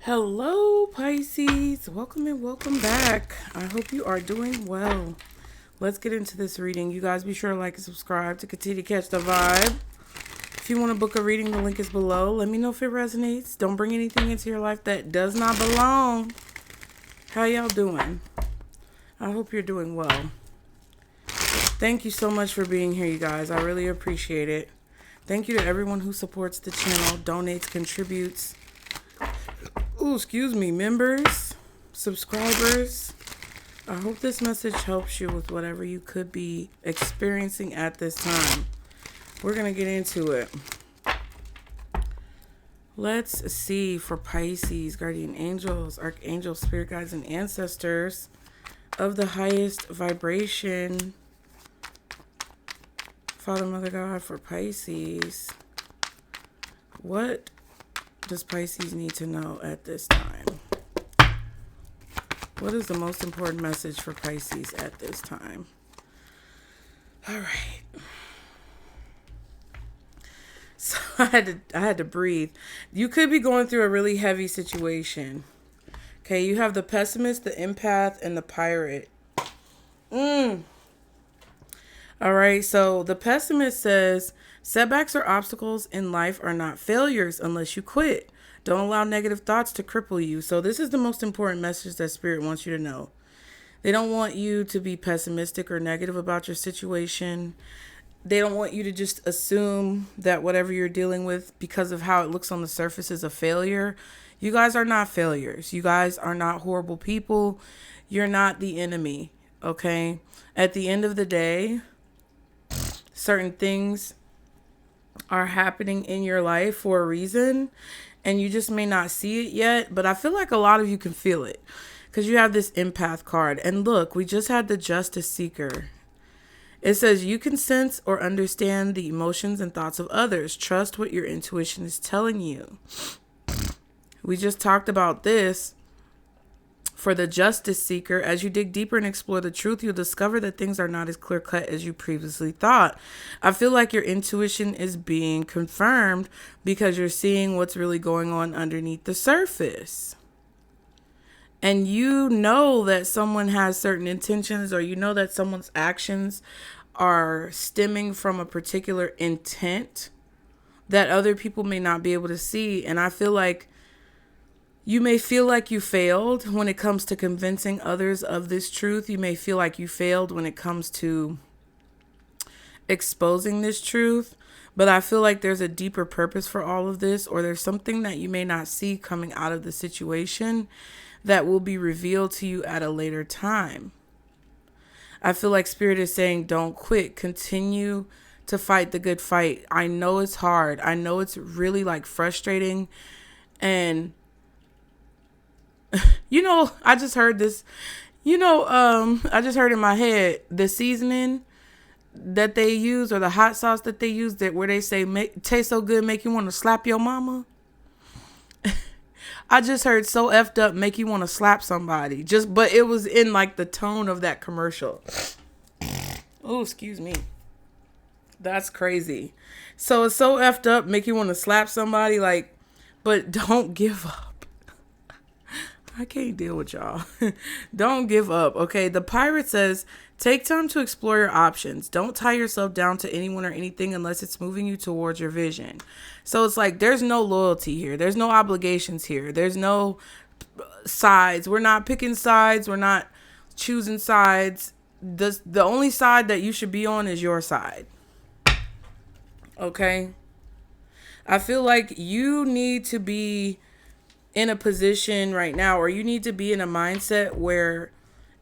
Hello, Pisces. Welcome and welcome back. I hope you are doing well. Let's get into this reading. You guys be sure to like and subscribe to continue to catch the vibe. If you want to book a reading, the link is below. Let me know if it resonates. Don't bring anything into your life that does not belong. How y'all doing? I hope you're doing well. Thank you so much for being here, you guys. I really appreciate it. Thank you to everyone who supports the channel, donates, contributes. Members, subscribers. I hope this message helps you with whatever you could be experiencing at this time. We're going to get into it. Let's see for Pisces, guardian angels, archangels, spirit guides, and ancestors of the highest vibration. Father, Mother, God, for Pisces. What does Pisces need to know at this time? What is the most important message for Pisces at this time? All right. So I had to breathe. You could be going through a really heavy situation. Okay, you have the pessimist, the empath, and the pirate. All right, so the pessimist says, setbacks or obstacles in life are not failures unless you quit. Don't allow negative thoughts to cripple you. So this is the most important message that Spirit wants you to know. They don't want you to be pessimistic or negative about your situation. They don't want you to just assume that whatever you're dealing with, because of how it looks on the surface, is a failure. You guys are not failures. You guys are not horrible people. You're not the enemy, okay? At the end of the day, certain things are happening in your life for a reason, and you just may not see it yet, but I feel like a lot of you can feel it because you have this empath card. And look, we just had the justice seeker. It says you can sense or understand the emotions and thoughts of others. Trust what your intuition is telling you. We just talked about this. For the justice seeker, as you dig deeper and explore the truth, you'll discover that things are not as clear-cut as you previously thought. I feel like your intuition is being confirmed because you're seeing what's really going on underneath the surface. And you know that someone has certain intentions, or you know that someone's actions are stemming from a particular intent that other people may not be able to see. And I feel like you may feel like you failed when it comes to convincing others of this truth. You may feel like you failed when it comes to exposing this truth. But I feel like there's a deeper purpose for all of this, or there's something that you may not see coming out of the situation that will be revealed to you at a later time. I feel like Spirit is saying, don't quit. Continue to fight the good fight. I know it's hard. I know it's really frustrating. And I just heard this, I just heard in my head, the seasoning that they use, or the hot sauce that they use, that where they say, taste so good, make you want to slap your mama. I just heard so effed up, make you want to slap somebody. But it was in the tone of that commercial. Oh, excuse me. That's crazy. So it's so effed up, make you want to slap somebody, but don't give up. I can't deal with y'all. Don't give up, okay? The pirate says, take time to explore your options. Don't tie yourself down to anyone or anything unless it's moving you towards your vision. So it's there's no loyalty here. There's no obligations here. There's no sides. We're not picking sides. We're not choosing sides. The only side that you should be on is your side. Okay? I feel like you need to be in a position right now, or you need to be in a mindset where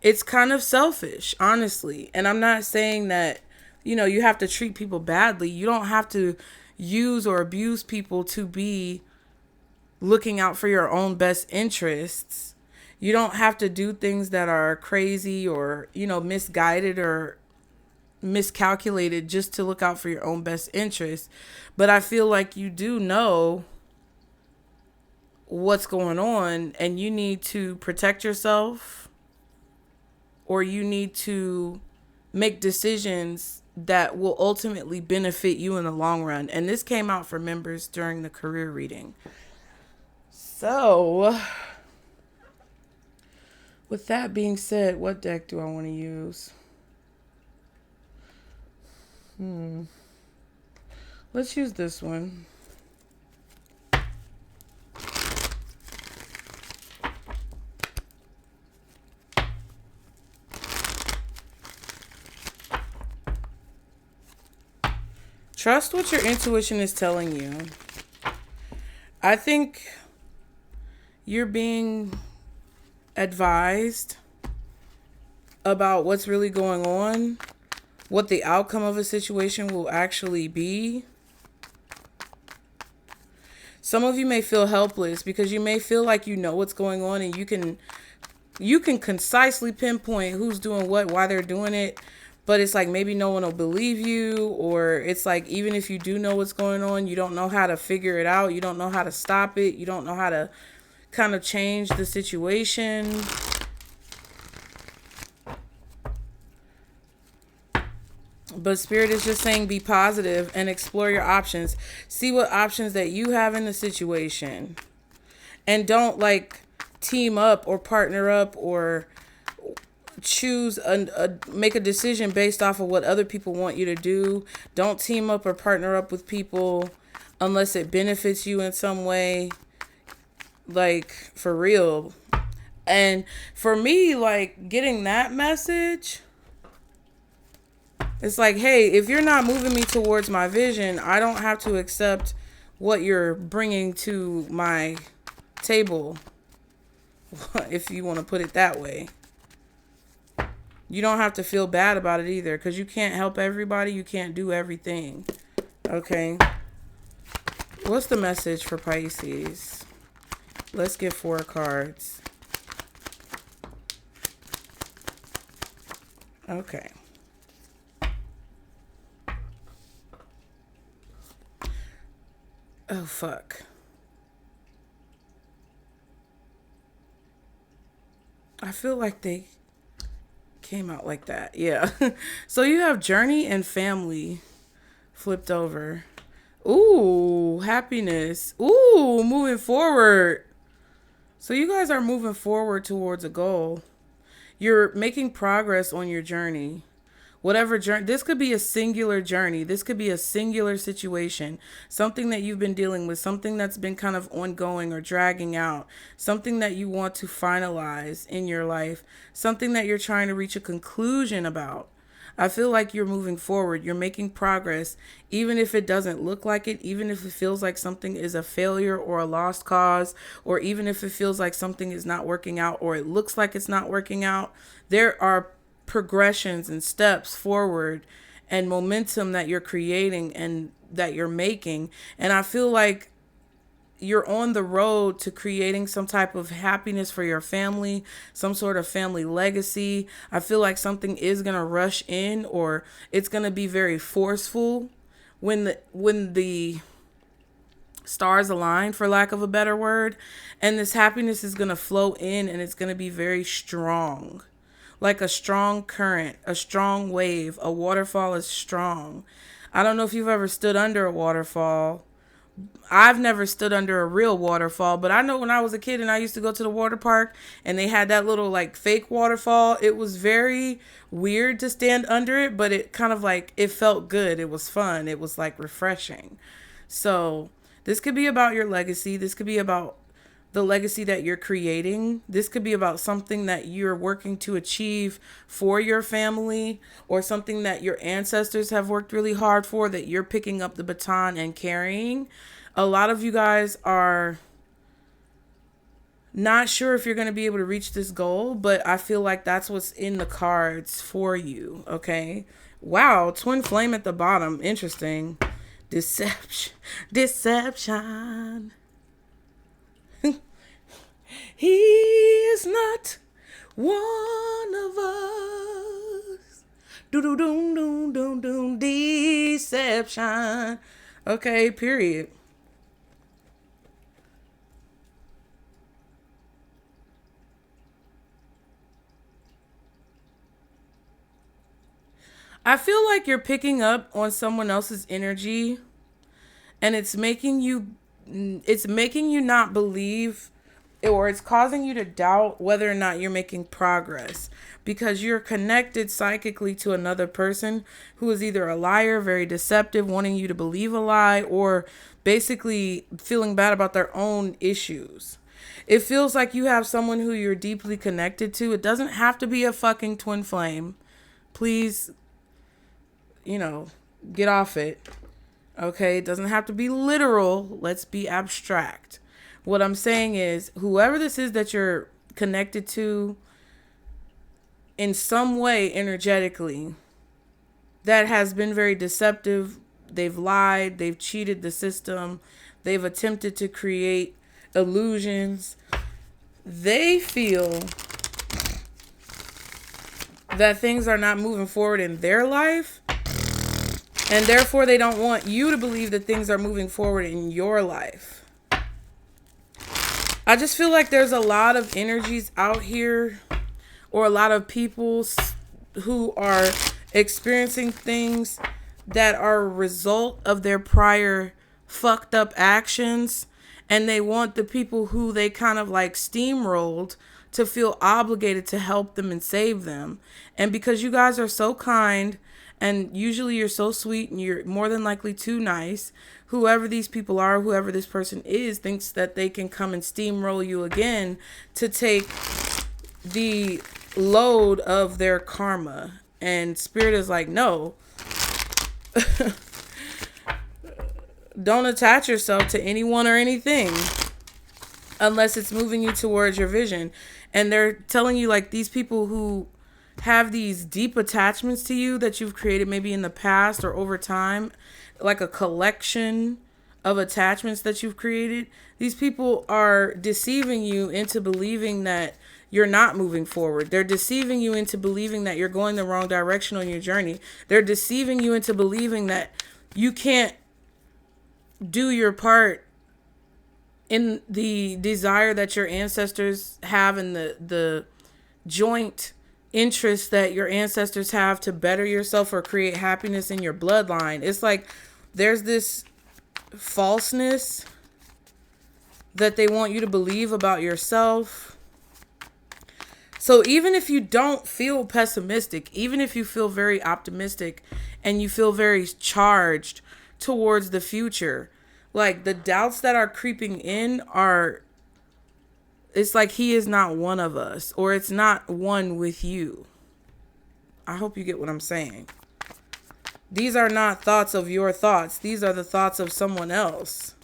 it's kind of selfish, honestly. And I'm not saying that, you have to treat people badly. You don't have to use or abuse people to be looking out for your own best interests. You don't have to do things that are crazy or, misguided or miscalculated just to look out for your own best interests. But I feel like you do know what's going on, and you need to protect yourself, or you need to make decisions that will ultimately benefit you in the long run. And this came out for members during the career reading. So, with that being said, what deck do I want to use? Let's use this one. Trust what your intuition is telling you. I think you're being advised about what's really going on, what the outcome of a situation will actually be. Some of you may feel helpless because you may feel like you know what's going on and you can concisely pinpoint who's doing what, why they're doing it. But it's like maybe no one will believe you, or it's like even if you do know what's going on, you don't know how to figure it out. You don't know how to stop it. You don't know how to kind of change the situation. But Spirit is just saying be positive and explore your options. See what options that you have in the situation. And don't like team up or partner up or choose make a decision based off of what other people want you to do. Don't team up or partner up with people unless it benefits you in some way, like for real. And for me, like getting that message, it's like, hey, if you're not moving me towards my vision, I don't have to accept what you're bringing to my table, if you want to put it that way. You don't have to feel bad about it either, because you can't help everybody. You can't do everything. Okay. What's the message for Pisces? Let's get 4 cards. Okay. Oh, fuck. I feel like they came out like that. Yeah. So you have journey and family flipped over. Ooh, happiness. Ooh, moving forward. So you guys are moving forward towards a goal. You're making progress on your journey. Whatever journey, this could be a singular journey. This could be a singular situation. Something that you've been dealing with, something that's been kind of ongoing or dragging out, something that you want to finalize in your life, something that you're trying to reach a conclusion about. I feel like you're moving forward. You're making progress, even if it doesn't look like it, even if it feels like something is a failure or a lost cause, or even if it feels like something is not working out or it looks like it's not working out. There are progressions and steps forward and momentum that you're creating and that you're making. And I feel like you're on the road to creating some type of happiness for your family, some sort of family legacy. I feel like something is going to rush in, or it's going to be very forceful when the stars align, for lack of a better word. And this happiness is going to flow in, and it's going to be very strong. Like a strong current, a strong wave. A waterfall is strong. I don't know if you've ever stood under a waterfall. I've never stood under a real waterfall, but I know when I was a kid and I used to go to the water park and they had that little like fake waterfall, it was very weird to stand under it, but it kind of like, it felt good. It was fun. It was like refreshing. So this could be about your legacy. This could be about the legacy that you're creating. This could be about something that you're working to achieve for your family, or something that your ancestors have worked really hard for that you're picking up the baton and carrying. A lot of you guys are not sure if you're going to be able to reach this goal, but I feel like that's what's in the cards for you. Okay. Wow. Twin flame at the bottom. Interesting. Deception. He is not one of us. Do deception. Okay, period. I feel like you're picking up on someone else's energy, and it's making you it's making you not believe, or it's causing you to doubt whether or not you're making progress, because you're connected psychically to another person who is either a liar, very deceptive, wanting you to believe a lie, or basically feeling bad about their own issues. It feels like you have someone who you're deeply connected to. It doesn't have to be a fucking twin flame. Please, get off it. Okay? It doesn't have to be literal. Let's be abstract. What I'm saying is, whoever this is that you're connected to in some way energetically that has been very deceptive, they've lied, they've cheated the system, they've attempted to create illusions, they feel that things are not moving forward in their life, and therefore they don't want you to believe that things are moving forward in your life. I just feel like there's a lot of energies out here, or a lot of people who are experiencing things that are a result of their prior fucked up actions, and they want the people who they kind of like steamrolled to feel obligated to help them and save them. And because you guys are so kind, and usually you're so sweet, and you're more than likely too nice, whoever these people are, whoever this person is, thinks that they can come and steamroll you again to take the load of their karma. And Spirit is like, no. Don't attach yourself to anyone or anything unless it's moving you towards your vision. And they're telling you, like, these people who have these deep attachments to you that you've created maybe in the past or over time, like a collection of attachments that you've created, these people are deceiving you into believing that you're not moving forward. They're deceiving you into believing that you're going the wrong direction on your journey. They're deceiving you into believing that you can't do your part in the desire that your ancestors have, and the joint interest that your ancestors have to better yourself or create happiness in your bloodline. It's like there's this falseness that they want you to believe about yourself. So even if you don't feel pessimistic, even if you feel very optimistic and you feel very charged towards the future, like the doubts that are creeping in are, it's like he is not one of us, or it's not one with you. I hope you get what I'm saying. These are not thoughts of your thoughts. These are the thoughts of someone else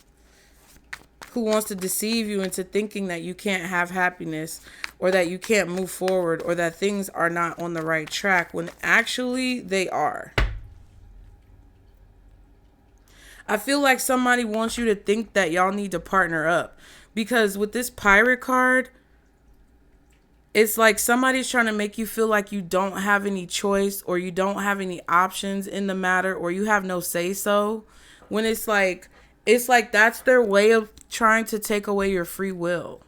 who wants to deceive you into thinking that you can't have happiness, or that you can't move forward, or that things are not on the right track, when actually they are. I feel like somebody wants you to think that y'all need to partner up, because with this Pirate card, it's like somebody's trying to make you feel like you don't have any choice, or you don't have any options in the matter, or you have no say so, when it's like that's their way of trying to take away your free will.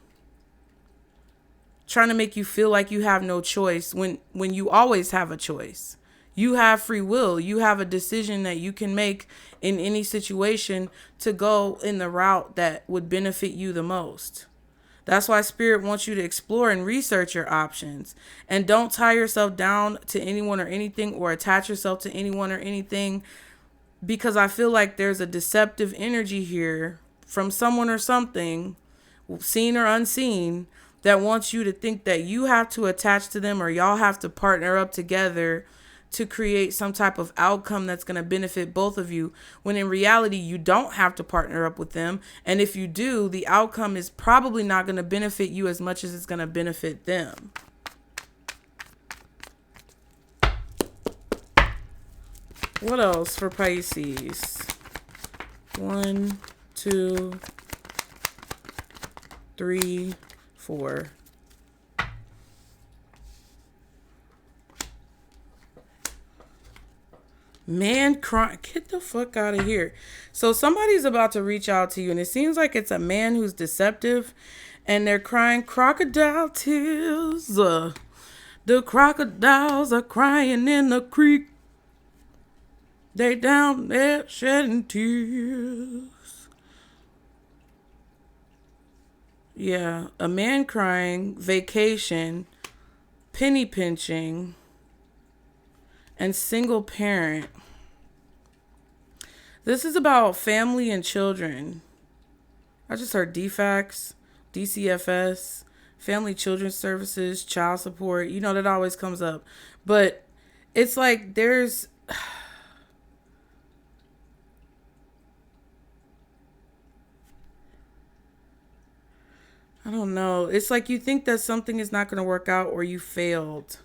Trying to make you feel like you have no choice when you always have a choice. You have free will. You have a decision that you can make in any situation to go in the route that would benefit you the most. That's why Spirit wants you to explore and research your options. And don't tie yourself down to anyone or anything, or attach yourself to anyone or anything, because I feel like there's a deceptive energy here from someone or something, seen or unseen, that wants you to think that you have to attach to them, or y'all have to partner up together to create some type of outcome that's going to benefit both of you, when in reality you don't have to partner up with them. And if you do, the outcome is probably not going to benefit you as much as it's going to benefit them. What else for Pisces? 1, 2, 3, 4. Man crying. Get the fuck out of here. So somebody's about to reach out to you, and it seems like it's a man who's deceptive, and they're crying crocodile tears. The crocodiles are crying in the creek. They down there shedding tears. Yeah, a man crying, vacation, penny pinching, and single parent. This is about family and children. I just heard DFACS, DCFS, Family Children's Services, child support. You know, that always comes up. But it's like there's... I don't know. It's like you think that something is not going to work out or you failed.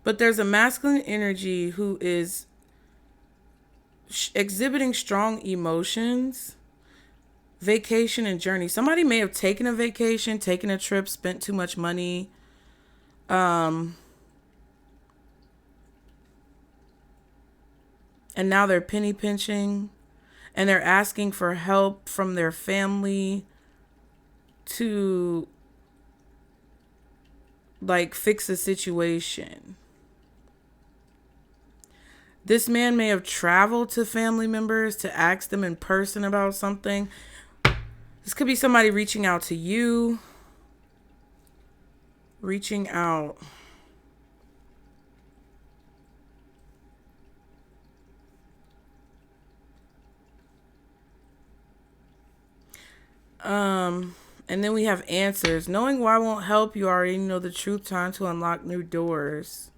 But there's a masculine energy who is exhibiting strong emotions, vacation and journey. Somebody may have taken a vacation, taken a trip, spent too much money. And now they're penny pinching and they're asking for help from their family to like fix a situation. This man may have traveled to family members to ask them in person about something. This could be somebody reaching out to you. Reaching out. And then we have answers. Knowing why won't help. You already know the truth. Time to unlock new doors.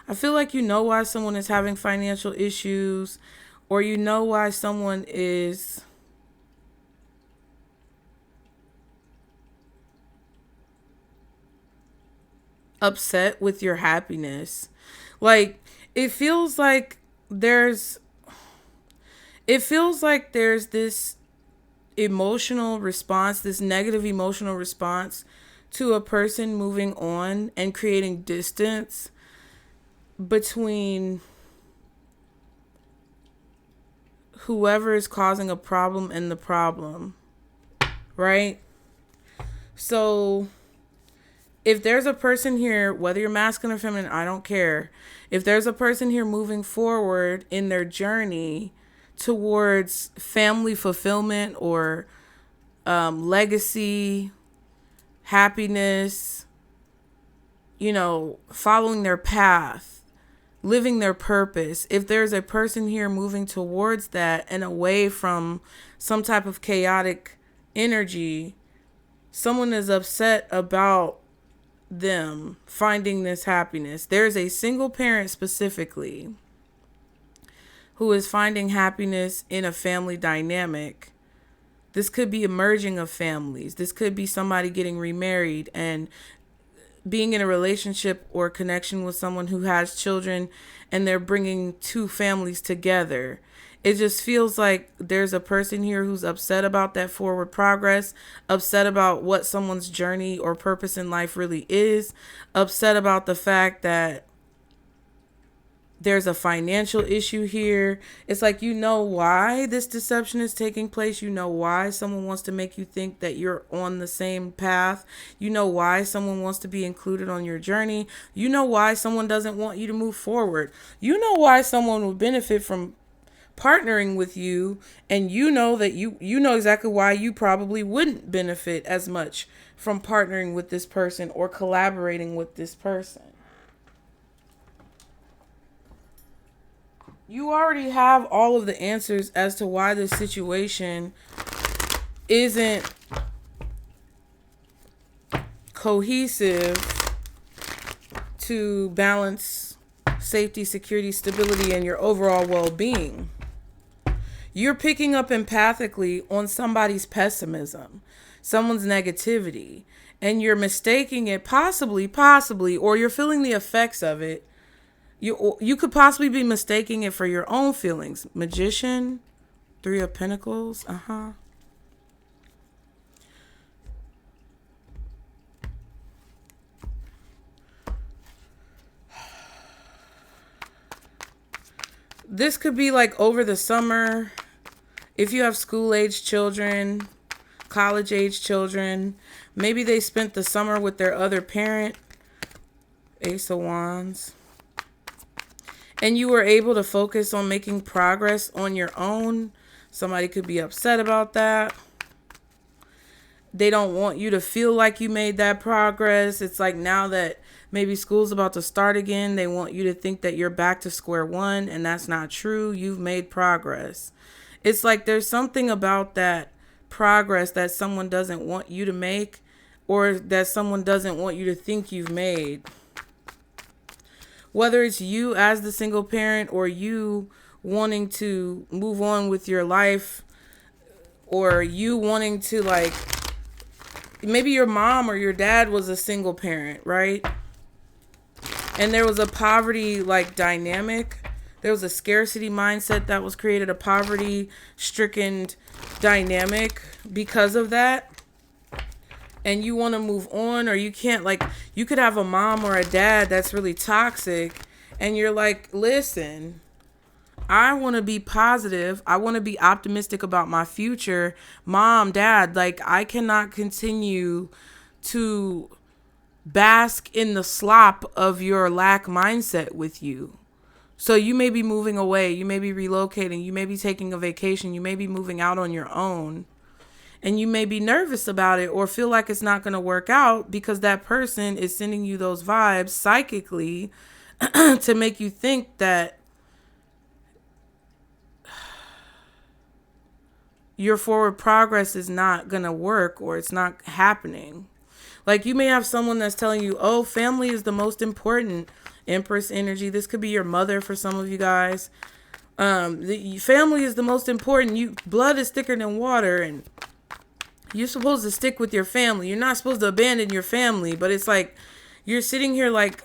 I feel like you know why someone is having financial issues, or you know why someone is upset with your happiness. Like, it feels like there's this emotional response, this negative emotional response to a person moving on and creating distance between whoever is causing a problem and the problem, right? So if there's a person here, whether you're masculine or feminine, I don't care. If there's a person here moving forward in their journey towards family fulfillment or legacy, happiness, you know, following their path, living their purpose. If there's a person here moving towards that and away from some type of chaotic energy, someone is upset about them finding this happiness. There's a single parent specifically who is finding happiness in a family dynamic. This could be a merging of families. This could be somebody getting remarried and being in a relationship or connection with someone who has children, and they're bringing two families together. It just feels like there's a person here who's upset about that forward progress, upset about what someone's journey or purpose in life really is, upset about the fact that there's a financial issue here. It's like, you know why this deception is taking place. You know why someone wants to make you think that you're on the same path. You know why someone wants to be included on your journey. You know why someone doesn't want you to move forward. You know why someone would benefit from partnering with you, and you know that you know exactly why you probably wouldn't benefit as much from partnering with this person or collaborating with this person. You already have all of the answers as to why this situation isn't cohesive to balance safety, security, stability, and your overall well-being. You're picking up empathically on somebody's pessimism, someone's negativity, and you're mistaking it possibly, or you're feeling the effects of it. You could possibly be mistaking it for your own feelings. Magician, Three of Pentacles, This could be like over the summer. If you have school-age children, college-age children, maybe they spent the summer with their other parent. Ace of Wands. and you were able to focus on making progress on your own. Somebody could be upset about that. They don't want you to feel like you made that progress. It's like now that maybe school's about to start again, they want you to think that you're back to square one, and that's not true. You've made progress. It's like there's something about that progress that someone doesn't want you to make, or that someone doesn't want you to think you've made. Whether it's you as the single parent, or you wanting to move on with your life, or you wanting to, like, maybe your mom or your dad was a single parent, right? And there was a poverty like dynamic. There was a scarcity mindset that was created, a poverty stricken dynamic because of that. And you want to move on, or you can't, like, you could have a mom or a dad that's really toxic, and you're like, listen, I want to be positive. I want to be optimistic about my future. Mom, dad, like, I cannot continue to bask in the slop of your lack mindset with you. So you may be moving away. You may be relocating. You may be taking a vacation. You may be moving out on your own. And you may be nervous about it, or feel like it's not going to work out because that person is sending you those vibes psychically to make you think that your forward progress is not going to work, or it's not happening. Like, you may have someone that's telling you, oh, family is the most important. Empress energy. This could be your mother for some of you guys. The family is the most important. Blood is thicker than water, and you're supposed to stick with your family. You're not supposed to abandon your family. But it's like, you're sitting here like,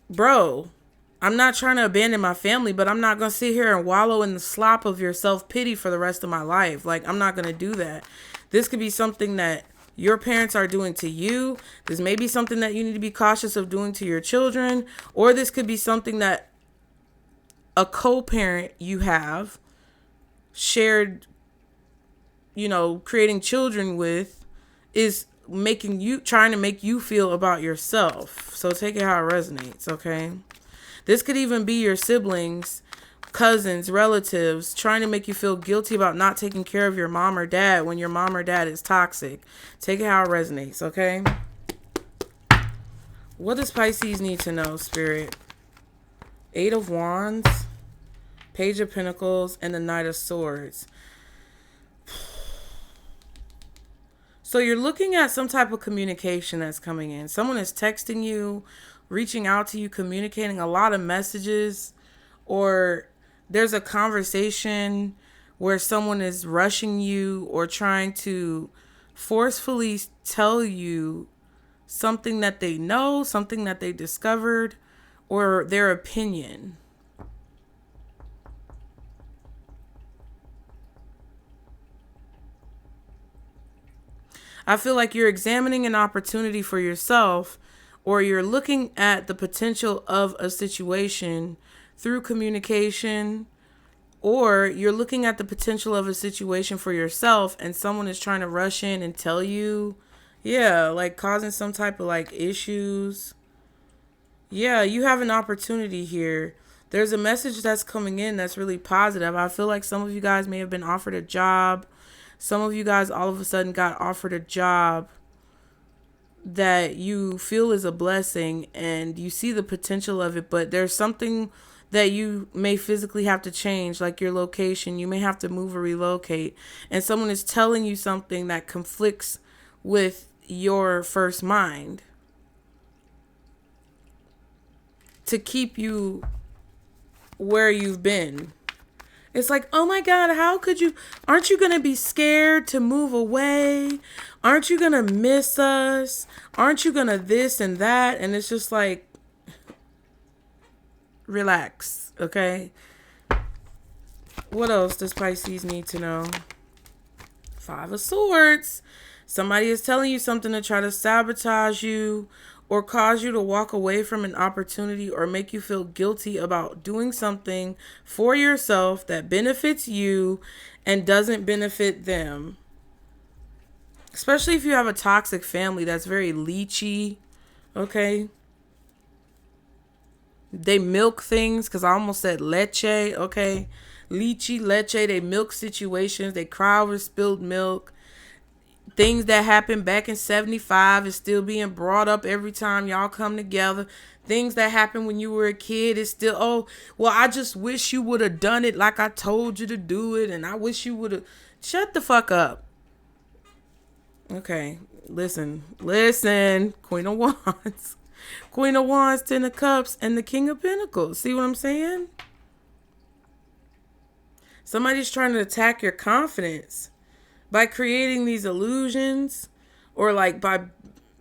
bro, I'm not trying to abandon my family, but I'm not going to sit here and wallow in the slop of your self-pity for the rest of my life. Like, I'm not going to do that. This could be something that your parents are doing to you. This may be something that you need to be cautious of doing to your children. Or this could be something that a co-parent you have shared, creating children with, is trying to make you feel about yourself. So take it how it resonates, okay? This could even be your siblings, cousins, relatives, trying to make you feel guilty about not taking care of your mom or dad when your mom or dad is toxic. Take it how it resonates, okay? What does Pisces need to know, Spirit? 8 of Wands, Page of Pentacles, and the Knight of Swords. So you're looking at some type of communication that's coming in. Someone is texting you, reaching out to you, communicating a lot of messages, or there's a conversation where someone is rushing you or trying to forcefully tell you something that they know, something that they discovered, or their opinion. I feel like you're examining an opportunity for yourself, or you're looking at the potential of a situation through communication, or you're looking at the potential of a situation for yourself, and someone is trying to rush in and tell you, like causing some type of like issues. You have an opportunity here. There's a message that's coming in that's really positive. I feel like some of you guys may have been offered a job. Some of you guys all of a sudden got offered a job that you feel is a blessing, and you see the potential of it, but there's something that you may physically have to change, like your location. You may have to move or relocate, and someone is telling you something that conflicts with your first mind to keep you where you've been. It's like, oh my God, how could you? Aren't you going to be scared to move away? Aren't you going to miss us? Aren't you going to this and that? And it's just like, relax, okay? What else does Pisces need to know? 5 of Swords. Somebody is telling you something to try to sabotage you, or cause you to walk away from an opportunity, or make you feel guilty about doing something for yourself that benefits you and doesn't benefit them. Especially if you have a toxic family that's very leechy, okay? They milk things, because I almost said leche, okay? Lychee, leche, they milk situations. They cry over spilled milk. Things that happened back in 75 is still being brought up every time y'all come together. Things that happened when you were a kid is still, oh, well, I just wish you would have done it like I told you to do it. And I wish you would have. Shut the fuck up. Okay, listen. Queen of Wands. Queen of Wands, Ten of Cups, and the King of Pentacles. See what I'm saying? Somebody's trying to attack your confidence by creating these illusions, or like by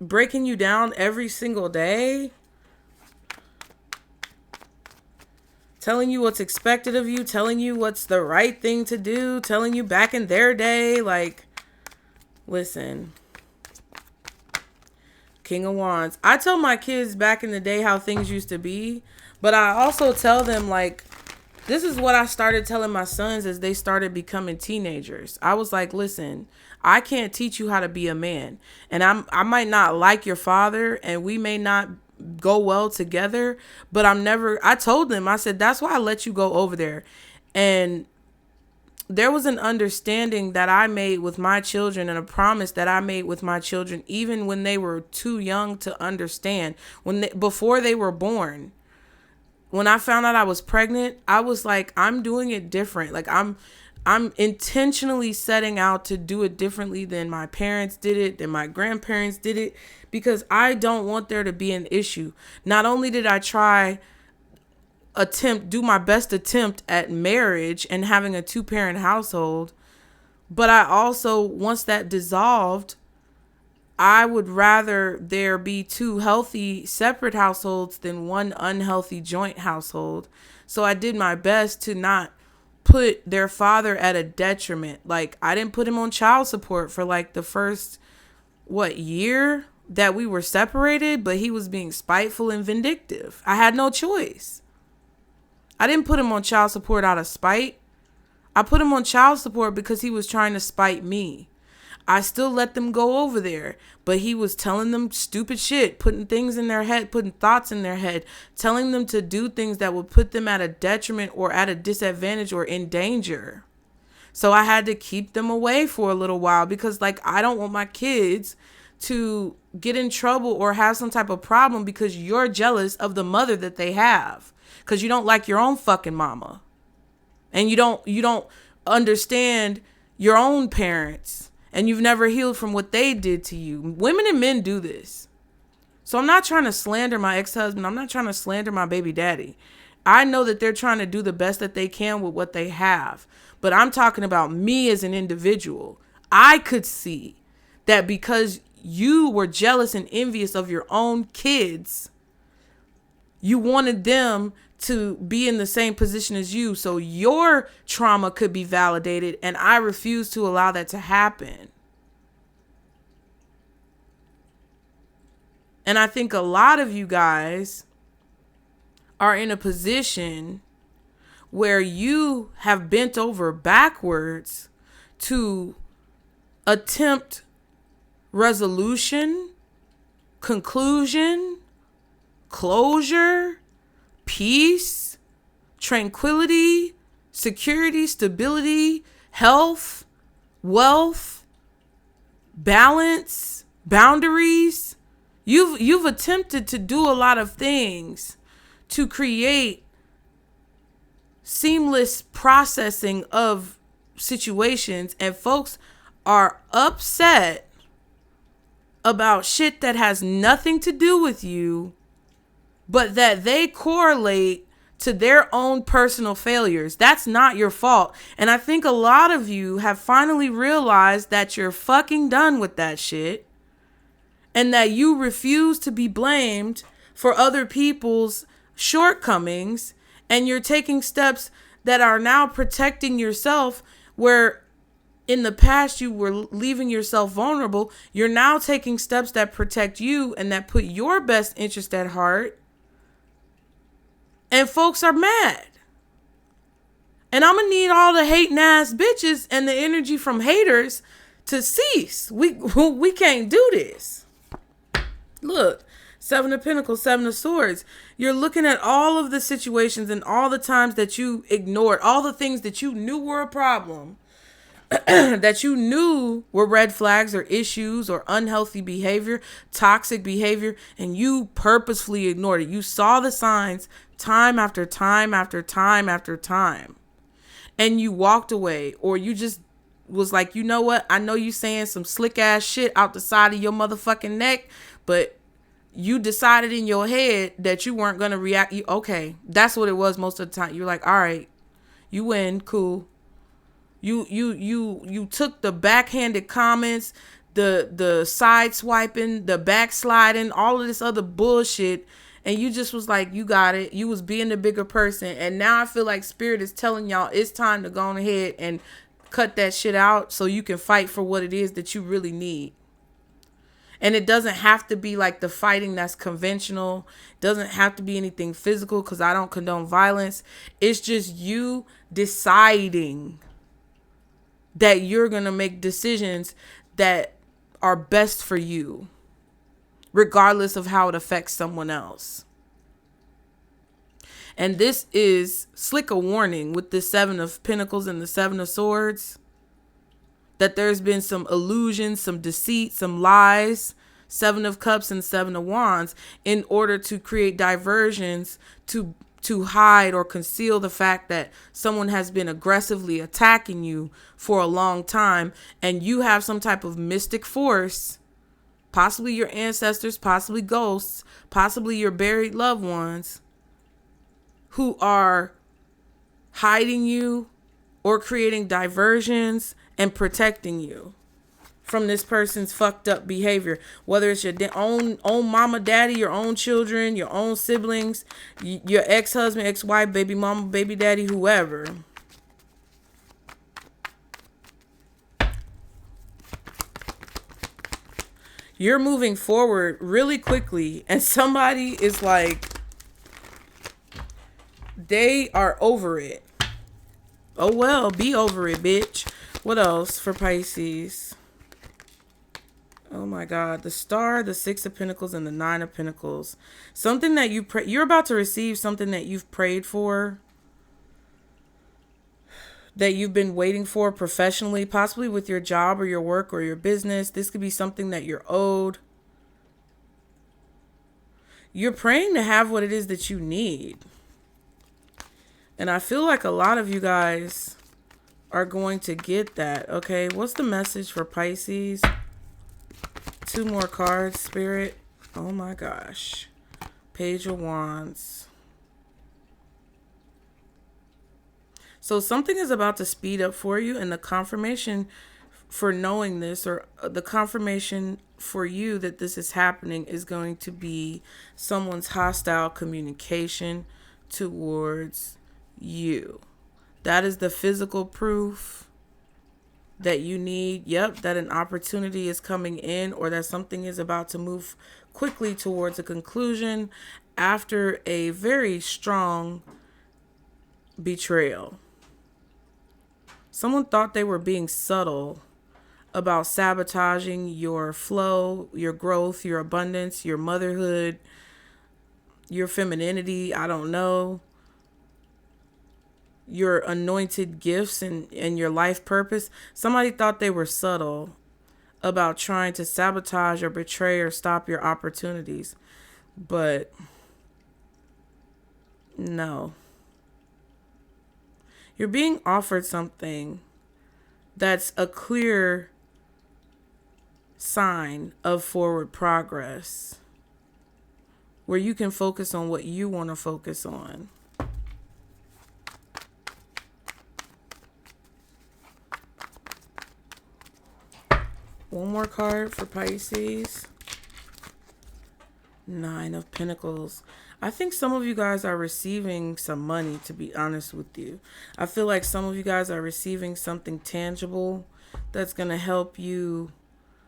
breaking you down every single day, telling you what's expected of you, telling you what's the right thing to do, telling you back in their day, like, listen. King of Wands. I tell my kids back in the day how things used to be, but I also tell them, like, this is what I started telling my sons as they started becoming teenagers. I was like, listen, I can't teach you how to be a man. And I might not like your father, and we may not go well together, but I told them, I said, that's why I let you go over there. And there was an understanding that I made with my children, and a promise that I made with my children, even when they were too young to understand, before they were born. When I found out I was pregnant, I was like, I'm doing it different. Like, I'm intentionally setting out to do it differently than my parents did it, than my grandparents did it, because I don't want there to be an issue. Not only did I do my best attempt at marriage and having a 2-parent household, but I also, once that dissolved, I would rather there be 2 healthy separate households than 1 unhealthy joint household. So I did my best to not put their father at a detriment. Like, I didn't put him on child support for like the first, year that we were separated, but he was being spiteful and vindictive. I had no choice. I didn't put him on child support out of spite. I put him on child support because he was trying to spite me. I still let them go over there, but he was telling them stupid shit, putting things in their head, putting thoughts in their head, telling them to do things that would put them at a detriment or at a disadvantage or in danger. So I had to keep them away for a little while, because like, I don't want my kids to get in trouble or have some type of problem because you're jealous of the mother that they have, because you don't like your own fucking mama, and you don't understand your own parents. And you've never healed from what they did to you. Women and men do this. So I'm not trying to slander my ex-husband. I'm not trying to slander my baby daddy. I know that they're trying to do the best that they can with what they have. But I'm talking about me as an individual. I could see that because you were jealous and envious of your own kids, you wanted them to be in the same position as you, so your trauma could be validated, and I refuse to allow that to happen. And I think a lot of you guys are in a position where you have bent over backwards to attempt resolution, conclusion, closure, peace, tranquility, security, stability, health, wealth, balance, boundaries. You've attempted to do a lot of things to create seamless processing of situations, and folks are upset about shit that has nothing to do with you, but that they correlate to their own personal failures. That's not your fault. And I think a lot of you have finally realized that you're fucking done with that shit, and that you refuse to be blamed for other people's shortcomings, and you're taking steps that are now protecting yourself, where in the past you were leaving yourself vulnerable. You're now taking steps that protect you and that put your best interest at heart. And folks are mad. And I'm going to need all the hating ass bitches and the energy from haters to cease. We can't do this. Look, Seven of Pentacles, Seven of Swords. You're looking at all of the situations and all the times that you ignored, all the things that you knew were a problem, that you knew were red flags or issues or unhealthy behavior, toxic behavior, and you purposefully ignored it. You saw the signs time after time after time after time, and you walked away, or you just was like, you know what? I know you saying some slick ass shit out the side of your motherfucking neck, but you decided in your head that you weren't going to react. Okay, that's what it was most of the time. You're like, all right, you win, cool. You took the backhanded comments, the side swiping, the backsliding, all of this other bullshit, and you just was like, you got it. You was being the bigger person, and now I feel like Spirit is telling y'all it's time to go ahead and cut that shit out so you can fight for what it is that you really need. And it doesn't have to be like the fighting that's conventional. It doesn't have to be anything physical, because I don't condone violence. It's just you deciding that you're going to make decisions that are best for you, regardless of how it affects someone else. And this is slick a warning with the Seven of Pentacles and the Seven of Swords, that there's been some illusions, some deceit, some lies, Seven of Cups and Seven of Wands, in order to create diversions to hide or conceal the fact that someone has been aggressively attacking you for a long time, and you have some type of mystic force, possibly your ancestors, possibly ghosts, possibly your buried loved ones, who are hiding you or creating diversions and protecting you from this person's fucked up behavior, whether it's your own mama, daddy, your own children, your own siblings, your ex-husband, ex-wife, baby mama, baby daddy, whoever. You're moving forward really quickly, and somebody is like, they are over it. Oh well, be over it, bitch. What else for Pisces? Oh my God, the Star, the Six of Pentacles, and the Nine of Pentacles. Something that you're about to receive, something that you've prayed for, that you've been waiting for professionally, possibly with your job or your work or your business. This could be something that you're owed. You're praying to have what it is that you need. And I feel like a lot of you guys are going to get that. Okay, what's the message for Pisces? Two more cards, Spirit. Oh my gosh. Page of Wands. So something is about to speed up for you, and the confirmation for knowing this, or the confirmation for you that this is happening, is going to be someone's hostile communication towards you. That is the physical proof that you need. Yep, that an opportunity is coming in, or that something is about to move quickly towards a conclusion after a very strong betrayal. Someone thought they were being subtle about sabotaging your flow, your growth, your abundance, your motherhood, your femininity, I don't know, your anointed gifts and your life purpose. Somebody thought they were subtle about trying to sabotage or betray or stop your opportunities. But no. You're being offered something that's a clear sign of forward progress, where you can focus on what you want to focus on. One more card for Pisces. Nine of Pentacles. I think some of you guys are receiving some money, to be honest with you. I feel like some of you guys are receiving something tangible that's going to help you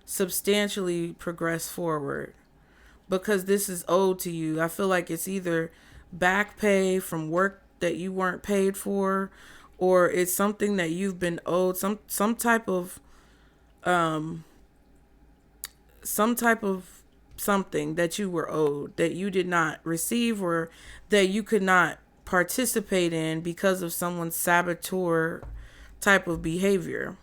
substantially progress forward, because this is owed to you. I feel like it's either back pay from work that you weren't paid for, or it's something that you've been owed, some type of something that you were owed, that you did not receive, or that you could not participate in because of someone's saboteur type of behavior.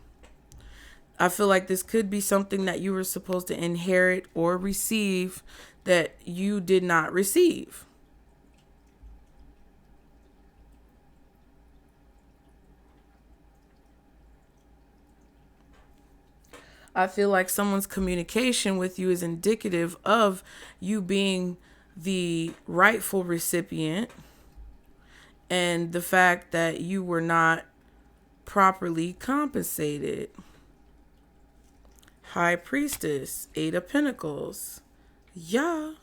I feel like this could be something that you were supposed to inherit or receive that you did not receive. I feel like someone's communication with you is indicative of you being the rightful recipient, and the fact that you were not properly compensated. High Priestess, Eight of Pentacles. Yeah.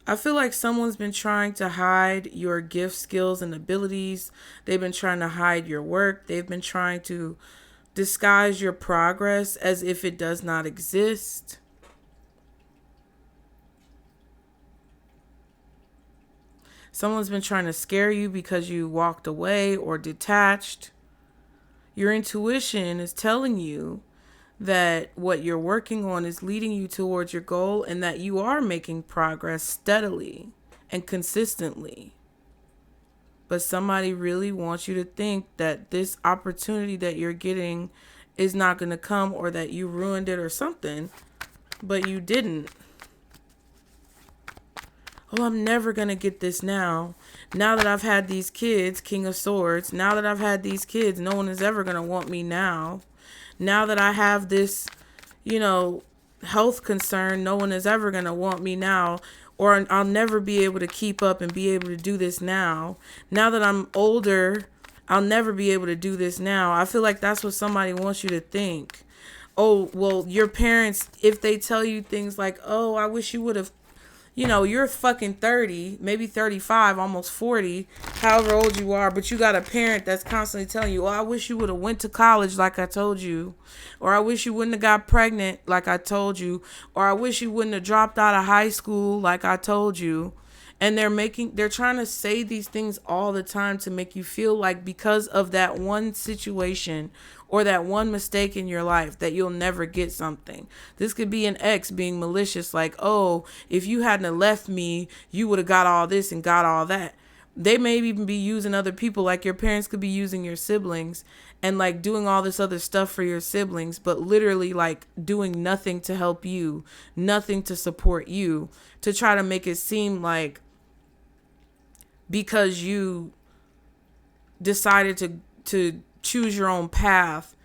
I feel like someone's been trying to hide your gift, skills, and abilities. They've been trying to hide your work. They've been trying to disguise your progress as if it does not exist. Someone's been trying to scare you because you walked away or detached. Your intuition is telling you that what you're working on is leading you towards your goal, and that you are making progress steadily and consistently. But somebody really wants you to think that this opportunity that you're getting is not going to come, or that you ruined it or something, but you didn't. Oh, I'm never going to get this now. Now that I've had these kids, King of Swords, now that I've had these kids, no one is ever going to want me now. Now that I have this, health concern, no one is ever going to want me now. Or I'll never be able to keep up and be able to do this now. Now that I'm older, I'll never be able to do this now. I feel like that's what somebody wants you to think. Oh, well, your parents, if they tell you things like, oh, I wish you would have, you're fucking 30, maybe 35, almost 40, however old you are, but you got a parent that's constantly telling you, oh, I wish you would have went to college like I told you, or I wish you wouldn't have got pregnant like I told you, or I wish you wouldn't have dropped out of high school like I told you. And they're trying to say these things all the time to make you feel like because of that one situation or that one mistake in your life that you'll never get something. This could be an ex being malicious, like, oh, if you hadn't have left me, you would have got all this and got all that. They may even be using other people, like your parents could be using your siblings and like doing all this other stuff for your siblings, but literally like doing nothing to help you, nothing to support you, to try to make it seem like because you decided to choose your own path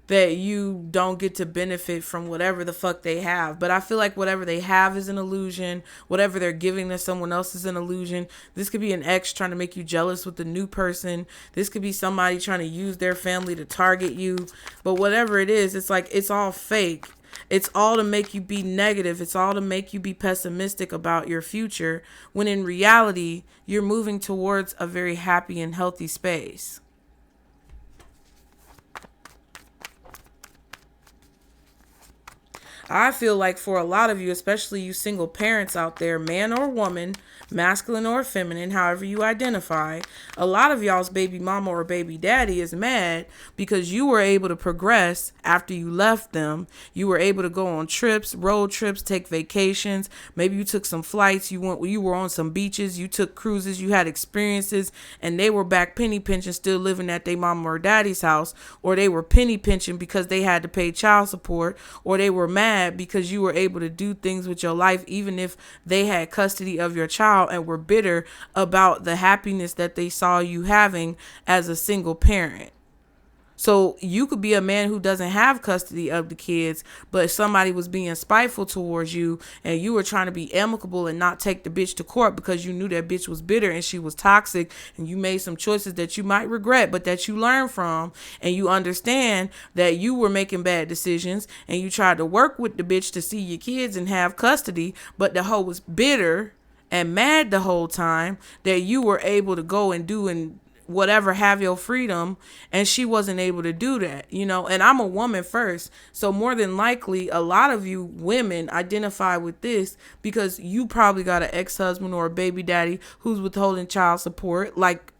that you don't get to benefit from whatever the fuck they have. But I feel like whatever they have is an illusion. Whatever they're giving to someone else is an illusion. This could be an ex trying to make you jealous with the new person. This could be somebody trying to use their family to target you. But whatever it is, it's like it's all fake. It's all to make you be negative. It's all to make you be pessimistic about your future, when in reality, you're moving towards a very happy and healthy space. I feel like for a lot of you, especially you single parents out there, man or woman, masculine or feminine, however you identify, a lot of y'all's baby mama or baby daddy is mad because you were able to progress after you left them. You were able to go on trips, road trips, take vacations. Maybe you took some flights. You were on some beaches. You took cruises. You had experiences, and they were back penny pinching, still living at their mama or daddy's house, or they were penny pinching because they had to pay child support, or they were mad because you were able to do things with your life even if they had custody of your child, and were bitter about the happiness that they saw you having as a single parent. So you could be a man who doesn't have custody of the kids, but somebody was being spiteful towards you, and you were trying to be amicable and not take the bitch to court because you knew that bitch was bitter and she was toxic, and you made some choices that you might regret, but that you learn from, and you understand that you were making bad decisions, and you tried to work with the bitch to see your kids and have custody, but the hoe was bitter and mad the whole time that you were able to go and do and whatever, have your freedom, and she wasn't able to do that, and I'm a woman first, so more than likely a lot of you women identify with this because you probably got an ex-husband or a baby daddy who's withholding child support, like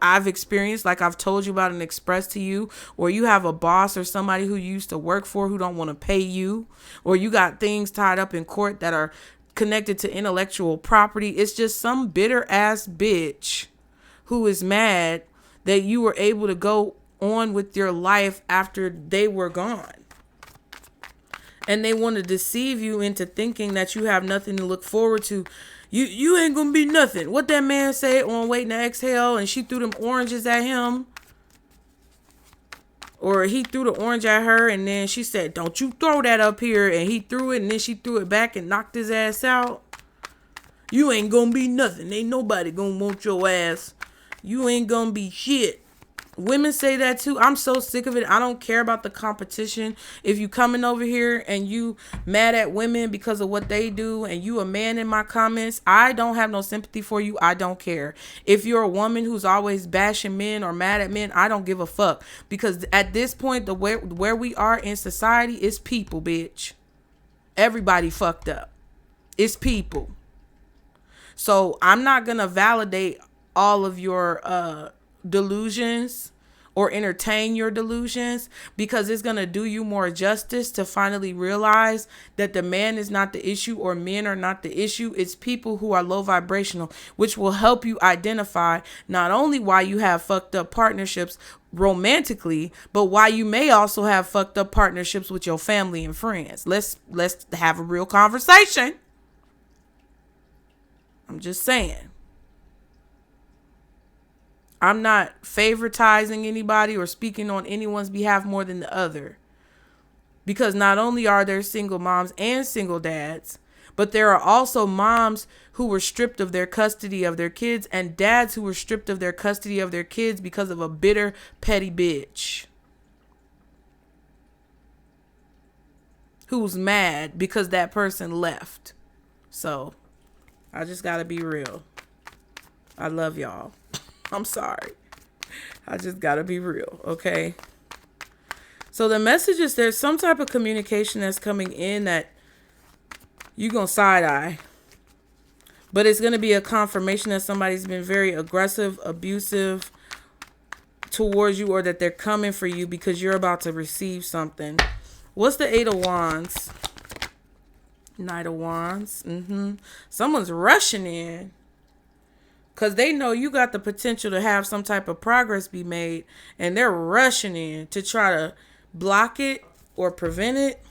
I've experienced, like I've told you about and expressed to you, or you have a boss or somebody who you used to work for who don't want to pay you, or you got things tied up in court that are connected to intellectual property. It's just some bitter ass bitch who is mad that you were able to go on with your life after they were gone. And they want to deceive you into thinking that you have nothing to look forward to. You ain't gonna be nothing. What that man said on Waiting to Exhale, and she threw them oranges at him. Or he threw the orange at her, and then she said, don't you throw that up here. And he threw it, and then she threw it back and knocked his ass out. You ain't gonna be nothing. Ain't nobody gonna want your ass. You ain't gonna be shit. Women say that too. I'm so sick of it. I don't care about the competition. If you coming over here and you mad at women because of what they do, and you a man in my comments, I don't have no sympathy for you. I don't care. If you're a woman who's always bashing men or mad at men, I don't give a fuck. Because at this point, the where we are in society is people, bitch. Everybody fucked up. It's people. So I'm not gonna validate all of your delusions or entertain your delusions, because it's going to do you more justice to finally realize that the man is not the issue, or men are not the issue. It's people who are low vibrational, which will help you identify not only why you have fucked up partnerships romantically, but why you may also have fucked up partnerships with your family and friends. Let's have a real conversation. I'm just saying. I'm not favoritizing anybody or speaking on anyone's behalf more than the other. Because not only are there single moms and single dads, but there are also moms who were stripped of their custody of their kids, and dads who were stripped of their custody of their kids because of a bitter, petty bitch who's mad because that person left. So I just gotta be real. I love y'all. I'm sorry. I just gotta be real, okay? So the message is there's some type of communication that's coming in that you're gonna side eye. But it's gonna be a confirmation that somebody's been very aggressive, abusive towards you, or that they're coming for you because you're about to receive something. What's the Eight of Wands? Knight of Wands. Someone's rushing in. Because they know you got the potential to have some type of progress be made. And they're rushing in to try to block it or prevent it.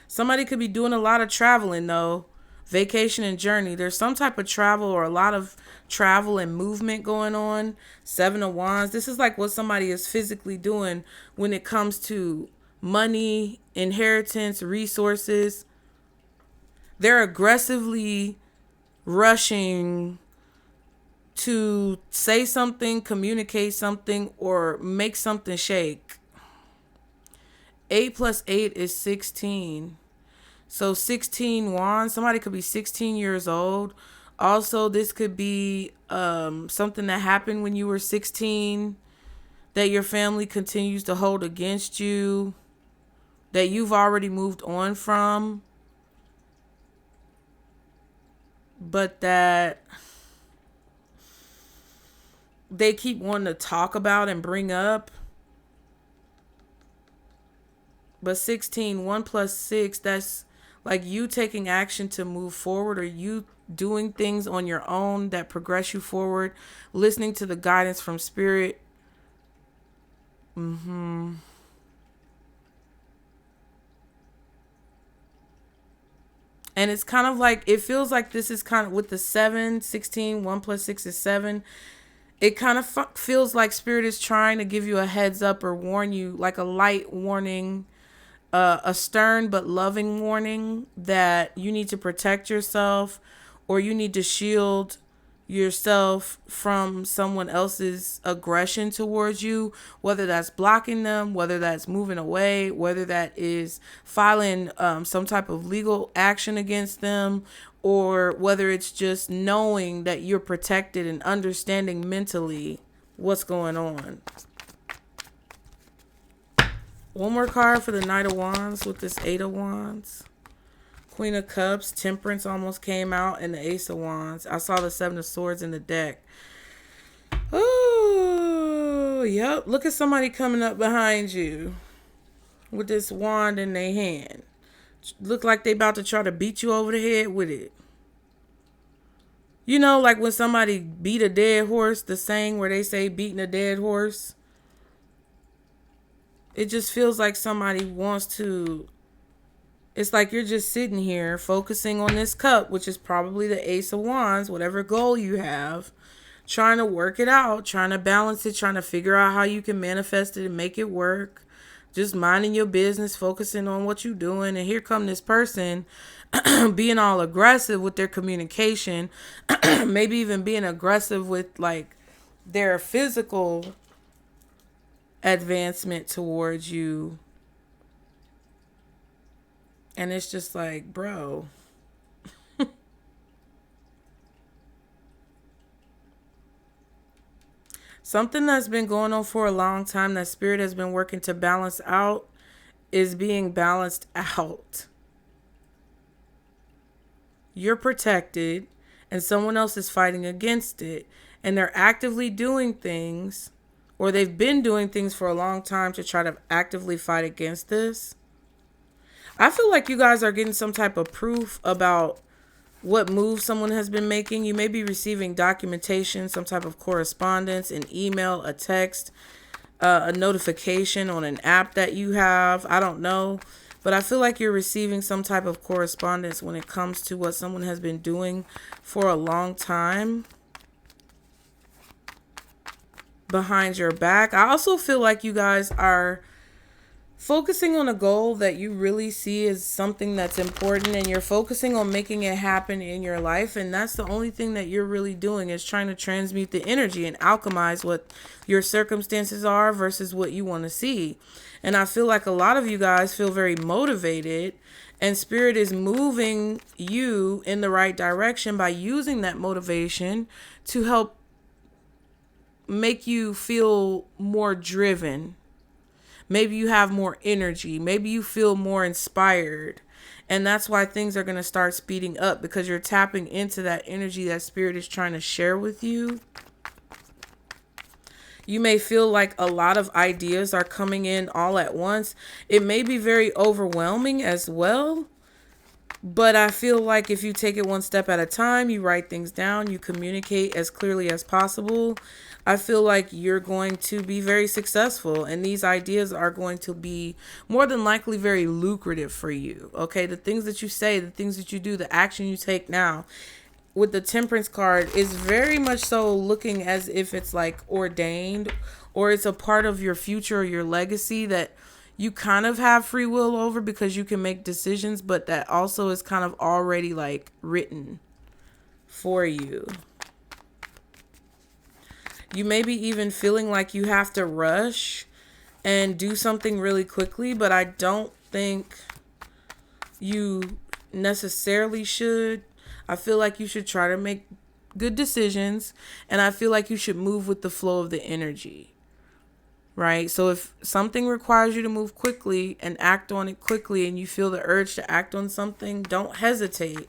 Somebody could be doing a lot of traveling though. Vacation and journey. There's some type of travel or a lot of travel and movement going on. Seven of Wands. This is like what somebody is physically doing when it comes to money, inheritance, resources. They're aggressively rushing to say something, communicate something, or make something shake. 8 plus 8 is 16. So 16 wands. Somebody could be 16 years old. Also, this could be something that happened when you were 16 that your family continues to hold against you, that you've already moved on from, but that they keep wanting to talk about and bring up. But 16, 1 plus 6, that's like you taking action to move forward, or you doing things on your own that progress you forward, listening to the guidance from spirit. And it's kind of like, it feels like this is kind of with the 7, 16, 1 plus 6 is 7. It kind of feels like spirit is trying to give you a heads up or warn you, like a light warning, a stern but loving warning that you need to protect yourself, or you need to shield yourself from someone else's aggression towards you, whether that's blocking them, whether that's moving away, whether that is filing some type of legal action against them, or whether it's just knowing that you're protected and understanding mentally what's going on. One more card for the Knight of Wands with this 8 of Wands. Queen of Cups, Temperance almost came out, and the Ace of Wands. I saw the 7 of Swords in the deck. Oh, yep. Look at somebody coming up behind you with this wand in their hand. Look like they about to try to beat you over the head with it. You know, like when somebody beat a dead horse, the saying where they say beating a dead horse. It just feels like somebody wants to. It's like you're just sitting here focusing on this cup, which is probably the Ace of Wands, whatever goal you have, trying to work it out, trying to balance it, trying to figure out how you can manifest it and make it work. Just minding your business, focusing on what you're doing. And here come this person being all aggressive with their communication, maybe even being aggressive with like their physical advancement towards you. And it's just like, bro. Something that's been going on for a long time that spirit has been working to balance out is being balanced out. You're protected and someone else is fighting against it. And they're actively doing things, or they've been doing things for a long time to try to actively fight against this. I feel like you guys are getting some type of proof about what move someone has been making. You may be receiving documentation, some type of correspondence, an email, a text, a notification on an app that you have. I don't know. But I feel like you're receiving some type of correspondence when it comes to what someone has been doing for a long time behind your back. I also feel like you guys are focusing on a goal that you really see as something that's important, and you're focusing on making it happen in your life. And that's the only thing that you're really doing, is trying to transmute the energy and alchemize what your circumstances are versus what you want to see. And I feel like a lot of you guys feel very motivated, and spirit is moving you in the right direction by using that motivation to help make you feel more driven. Maybe you have more energy. Maybe you feel more inspired. And that's why things are going to start speeding up, because you're tapping into that energy that spirit is trying to share with you. You may feel like a lot of ideas are coming in all at once. It may be very overwhelming as well. But I feel like if you take it one step at a time, you write things down, you communicate as clearly as possible, I feel like you're going to be very successful. And these ideas are going to be more than likely very lucrative for you. Okay, the things that you say, the things that you do, the action you take now with the Temperance card is very much so looking as if it's like ordained, or it's a part of your future or your legacy that you kind of have free will over, because you can make decisions, but that also is kind of already like written for you. You may be even feeling like you have to rush and do something really quickly, but I don't think you necessarily should. I feel like you should try to make good decisions, and I feel like you should move with the flow of the energy. Right? So if something requires you to move quickly and act on it quickly, and you feel the urge to act on something, don't hesitate.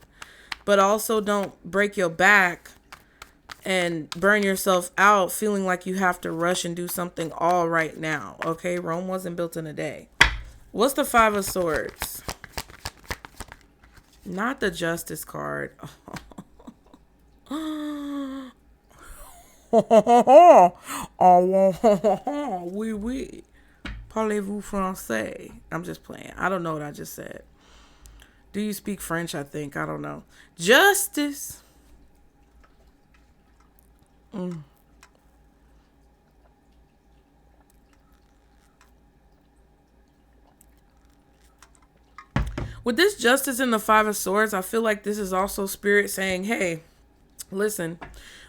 But also don't break your back and burn yourself out feeling like you have to rush and do something all right now. Okay? Rome wasn't built in a day. What's the Five of Swords? Not the Justice card. Oui, oui. Parlez-vous français? I'm just playing. I don't know what I just said. Do you speak French? I think. I don't know. Justice. With this Justice and the Five of Swords, I feel like this is also spirit saying, hey, listen,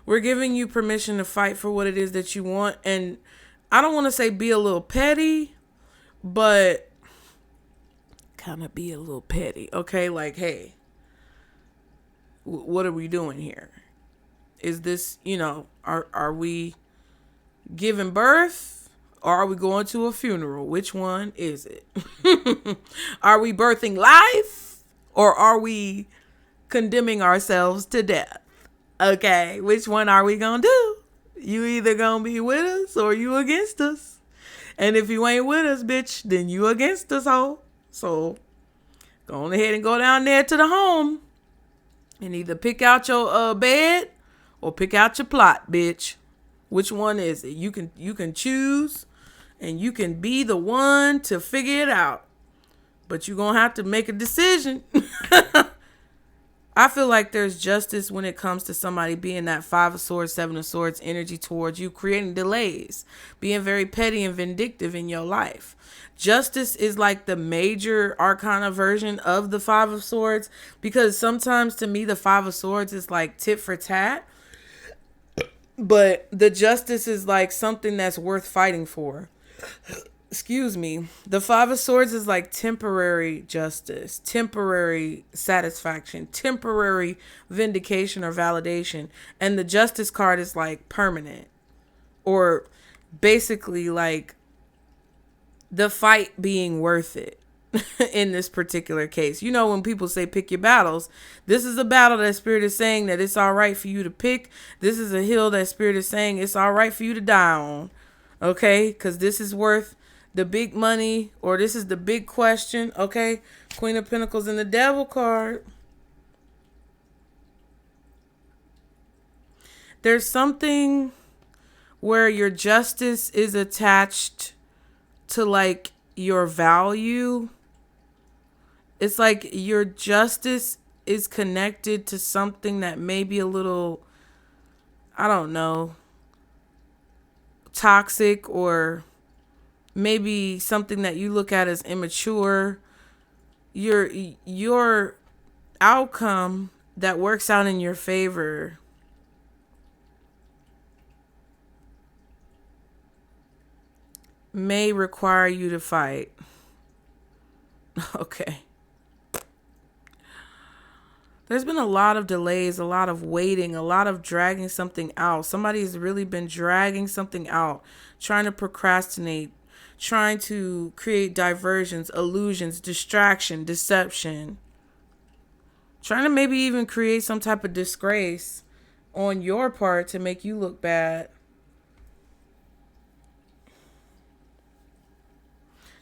we're giving you permission to fight for what it is that you want. And I don't want to say be a little petty, but kind of be a little petty. Okay, like, hey, what are we doing here? Is this, are we giving birth? Or are we going to a funeral? Which one is it? Are we birthing life? Or are we condemning ourselves to death? Okay, which one are we going to do? You either gonna be with us or you against us. And if you ain't with us, bitch, then you against us, ho. So go on ahead and go down there to the home and either pick out your bed or pick out your plot, bitch. Which one is it? You can choose, and you can be the one to figure it out. But you're going to have to make a decision. I feel like there's justice when it comes to somebody being that 5 of Swords, 7 of Swords energy towards you, creating delays, being very petty and vindictive in your life. Justice is like the major arcana version of the 5 of Swords, because sometimes to me the 5 of Swords is like tit for tat, but the justice is like something that's worth fighting for. Excuse me. The 5 of Swords is like temporary justice, temporary satisfaction, temporary vindication or validation. And the Justice card is like permanent, or basically like the fight being worth it. In this particular case, you know, when people say pick your battles, this is a battle that Spirit is saying that it's all right for you to pick. This is a hill that Spirit is saying it's all right for you to die on. Okay, because this is worth the big money, or this is the big question. Okay, Queen of Pentacles and the Devil card. There's something where your justice is attached to like your value. It's like your justice is connected to something that may be a little, I don't know, toxic, or maybe something that you look at as immature. Your outcome that works out in your favor may require you to fight. Okay. There's been a lot of delays, a lot of waiting, a lot of dragging something out. Somebody's really been dragging something out, trying to procrastinate, trying to create diversions, illusions, distraction, deception, trying to maybe even create some type of disgrace on your part to make you look bad.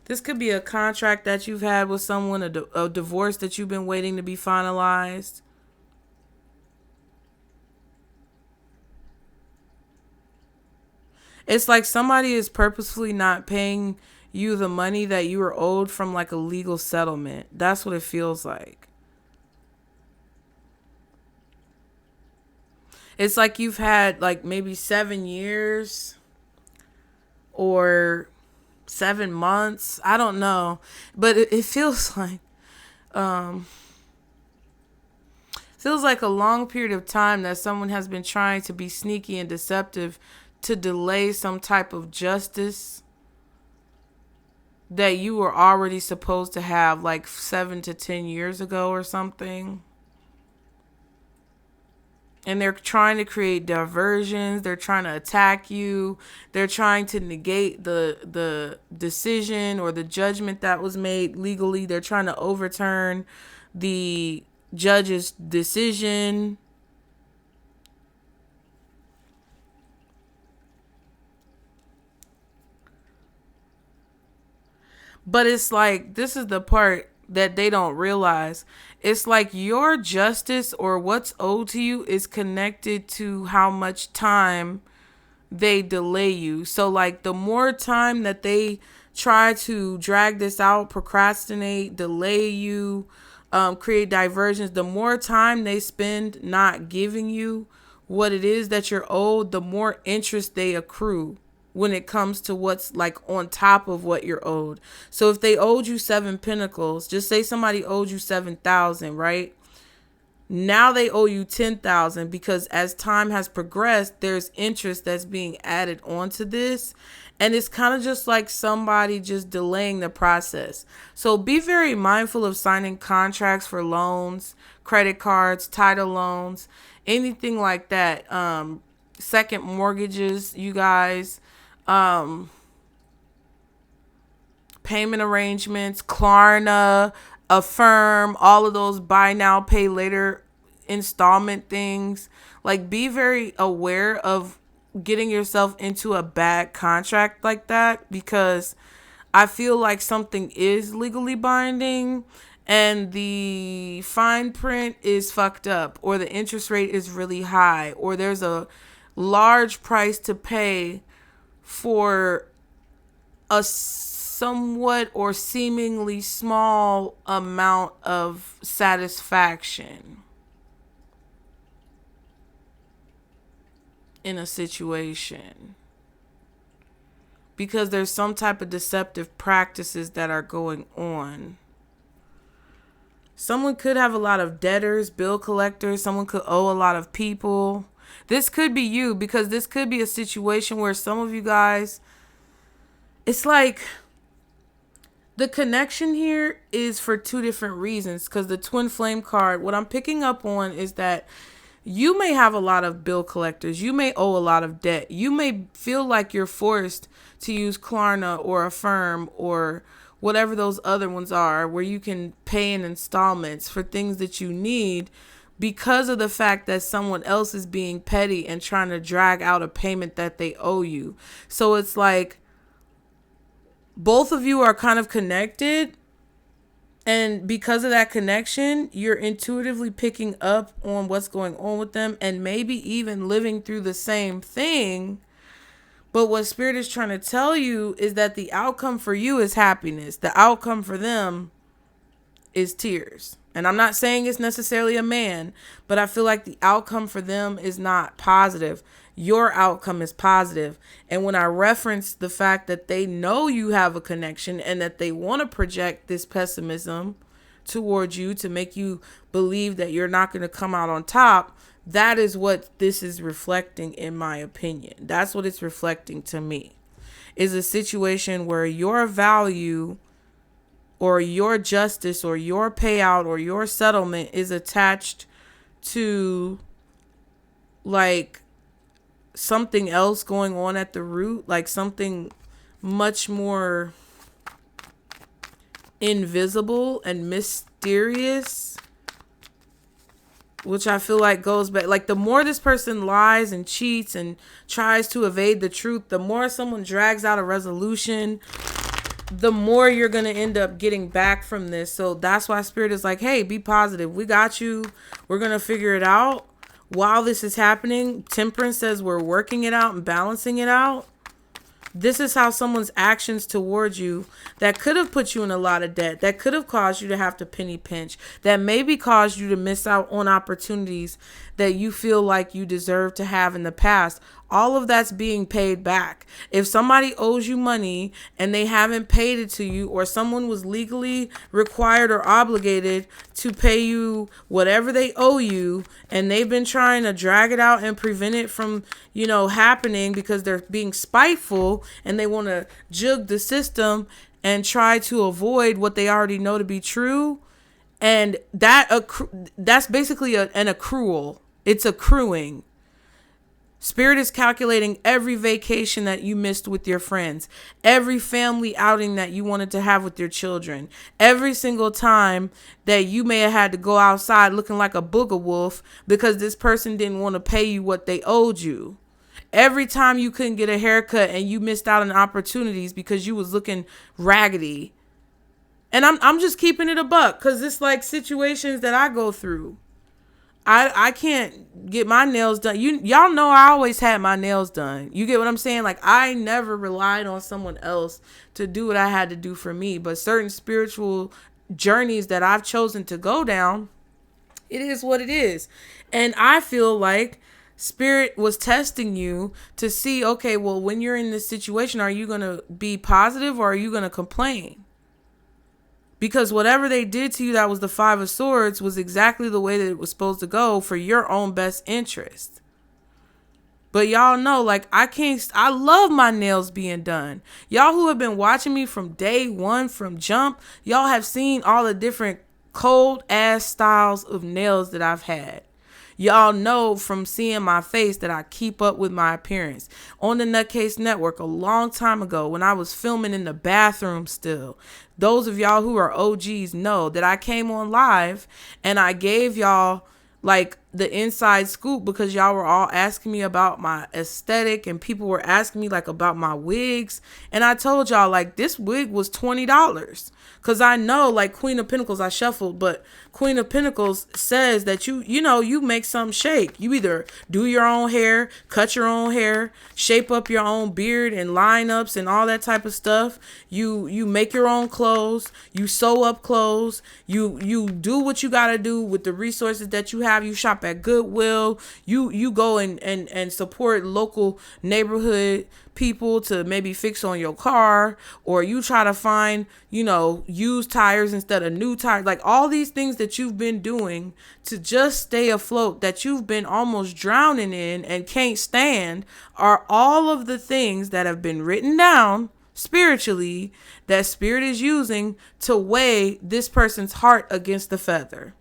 This could be a contract that you've had with someone, a divorce that you've been waiting to be finalized. It's like somebody is purposefully not paying you the money that you were owed from like a legal settlement. That's what it feels like. It's like you've had like maybe 7 years or 7 months. I don't know. But it feels like a long period of time that someone has been trying to be sneaky and deceptive to delay some type of justice that you were already supposed to have like 7 to 10 years ago or something. And they're trying to create diversions. They're trying to attack you. They're trying to negate the decision or the judgment that was made legally. They're trying to overturn the judge's decision. But it's like, this is the part that they don't realize. It's like your justice or what's owed to you is connected to how much time they delay you. So like the more time that they try to drag this out, procrastinate, delay you, create diversions, the more time they spend not giving you what it is that you're owed, the more interest they accrue when it comes to what's like on top of what you're owed. So if they owed you 7 pentacles, just say somebody owed you 7,000, right? Now they owe you 10,000 because as time has progressed, there's interest that's being added onto this. And it's kind of just like somebody just delaying the process. So be very mindful of signing contracts for loans, credit cards, title loans, anything like that. Second mortgages, you guys. Payment arrangements, Klarna, Affirm, all of those buy now, pay later installment things. Like, be very aware of getting yourself into a bad contract like that, because I feel like something is legally binding and the fine print is fucked up, or the interest rate is really high, or there's a large price to pay for a somewhat or seemingly small amount of satisfaction in a situation, because there's some type of deceptive practices that are going on. Someone could have a lot of debtors, bill collectors. Someone could owe a lot of people. This could be you, because this could be a situation where some of you guys, it's like the connection here is for two different reasons. Because the twin flame card, what I'm picking up on is that you may have a lot of bill collectors. You may owe a lot of debt. You may feel like you're forced to use Klarna or Affirm or whatever those other ones are, where you can pay in installments for things that you need, because of the fact that someone else is being petty and trying to drag out a payment that they owe you. So it's like both of you are kind of connected. And because of that connection, you're intuitively picking up on what's going on with them, and maybe even living through the same thing. But what Spirit is trying to tell you is that the outcome for you is happiness. The outcome for them is tears. And I'm not saying it's necessarily a man, but I feel like the outcome for them is not positive. Your outcome is positive. And when I reference the fact that they know you have a connection and that they want to project this pessimism towards you to make you believe that you're not going to come out on top, that is what this is reflecting, in my opinion. That's what it's reflecting to me, is a situation where your value or your justice or your payout or your settlement is attached to like something else going on at the root, like something much more invisible and mysterious, which I feel like goes back. Like the more this person lies and cheats and tries to evade the truth, the more someone drags out a resolution, the more you're going to end up getting back from this. So that's why Spirit is like, hey, be positive. We got you. We're going to figure it out. While this is happening, Temperance says we're working it out and balancing it out. This is how someone's actions towards you that could have put you in a lot of debt, that could have caused you to have to penny pinch, that maybe caused you to miss out on opportunities that you feel like you deserve to have in the past. All of that's being paid back. If somebody owes you money and they haven't paid it to you, or someone was legally required or obligated to pay you whatever they owe you, and they've been trying to drag it out and prevent it from, happening because they're being spiteful and they want to jug the system and try to avoid what they already know to be true. And that's basically an accrual. It's accruing. Spirit is calculating every vacation that you missed with your friends, every family outing that you wanted to have with your children, every single time that you may have had to go outside looking like a booger wolf because this person didn't want to pay you what they owed you. Every time you couldn't get a haircut and you missed out on opportunities because you was looking raggedy. And I'm just keeping it a buck, because it's like situations that I go through. I can't get my nails done. Y'all know I always had my nails done. You get what I'm saying? Like, I never relied on someone else to do what I had to do for me. But certain spiritual journeys that I've chosen to go down, it is what it is. And I feel like Spirit was testing you to see, okay, well, when you're in this situation, are you going to be positive or are you going to complain? Because whatever they did to you, that was the Five of Swords, was exactly the way that it was supposed to go for your own best interest. But y'all know, like, I love my nails being done. Y'all who have been watching me from day one, from jump, y'all have seen all the different cold ass styles of nails that I've had. Y'all know from seeing my face that I keep up with my appearance. On the Nutcase Network a long time ago, when I was filming in the bathroom still, those of y'all who are OGs know that I came on live and I gave y'all like the inside scoop because y'all were all asking me about my aesthetic and people were asking me like about my wigs. And I told y'all like this wig was $20 because I know like Queen of Pentacles, I shuffled, but Queen of Pentacles says that you make something shake. You either do your own hair, cut your own hair, shape up your own beard and lineups and all that type of stuff. You make your own clothes, you sew up clothes, you do what you got to do with the resources that you have. You shop at Goodwill, you go and support local neighborhood people to maybe fix on your car, or you try to find, used tires instead of new tires. Like all these things that you've been doing to just stay afloat, that you've been almost drowning in and can't stand, are all of the things that have been written down spiritually that spirit is using to weigh this person's heart against the feather.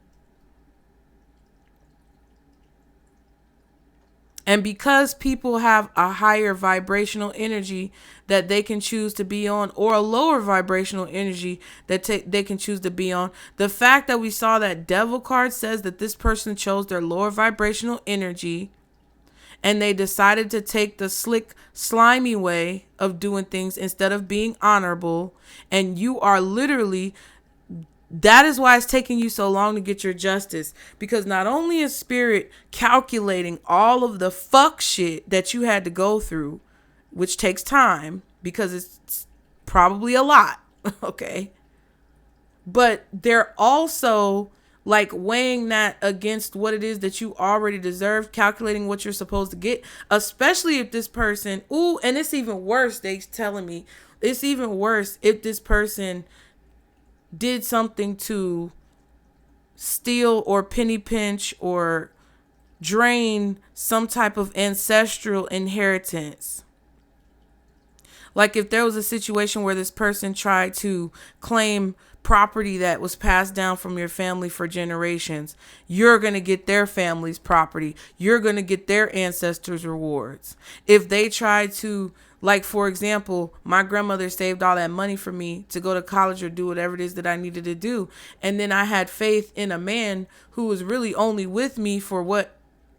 And because people have a higher vibrational energy that they can choose to be on, or a lower vibrational energy that they can choose to be on, the fact that we saw that Devil card says that this person chose their lower vibrational energy and they decided to take the slick, slimy way of doing things instead of being honorable. And you are literally... That is why it's taking you so long to get your justice, because not only is spirit calculating all of the fuck shit that you had to go through, which takes time because it's probably a lot, okay? But they're also like weighing that against what it is that you already deserve, calculating what you're supposed to get, especially if this person, and it's even worse, they telling me, it's even worse if this person did something to steal or penny pinch or drain some type of ancestral inheritance. Like if there was a situation where this person tried to claim property that was passed down from your family for generations, you're going to get their family's property. You're going to get their ancestors' rewards. If they try to, like, for example, my grandmother saved all that money for me to go to college or do whatever it is that I needed to do. And then I had faith in a man who was really only with me for what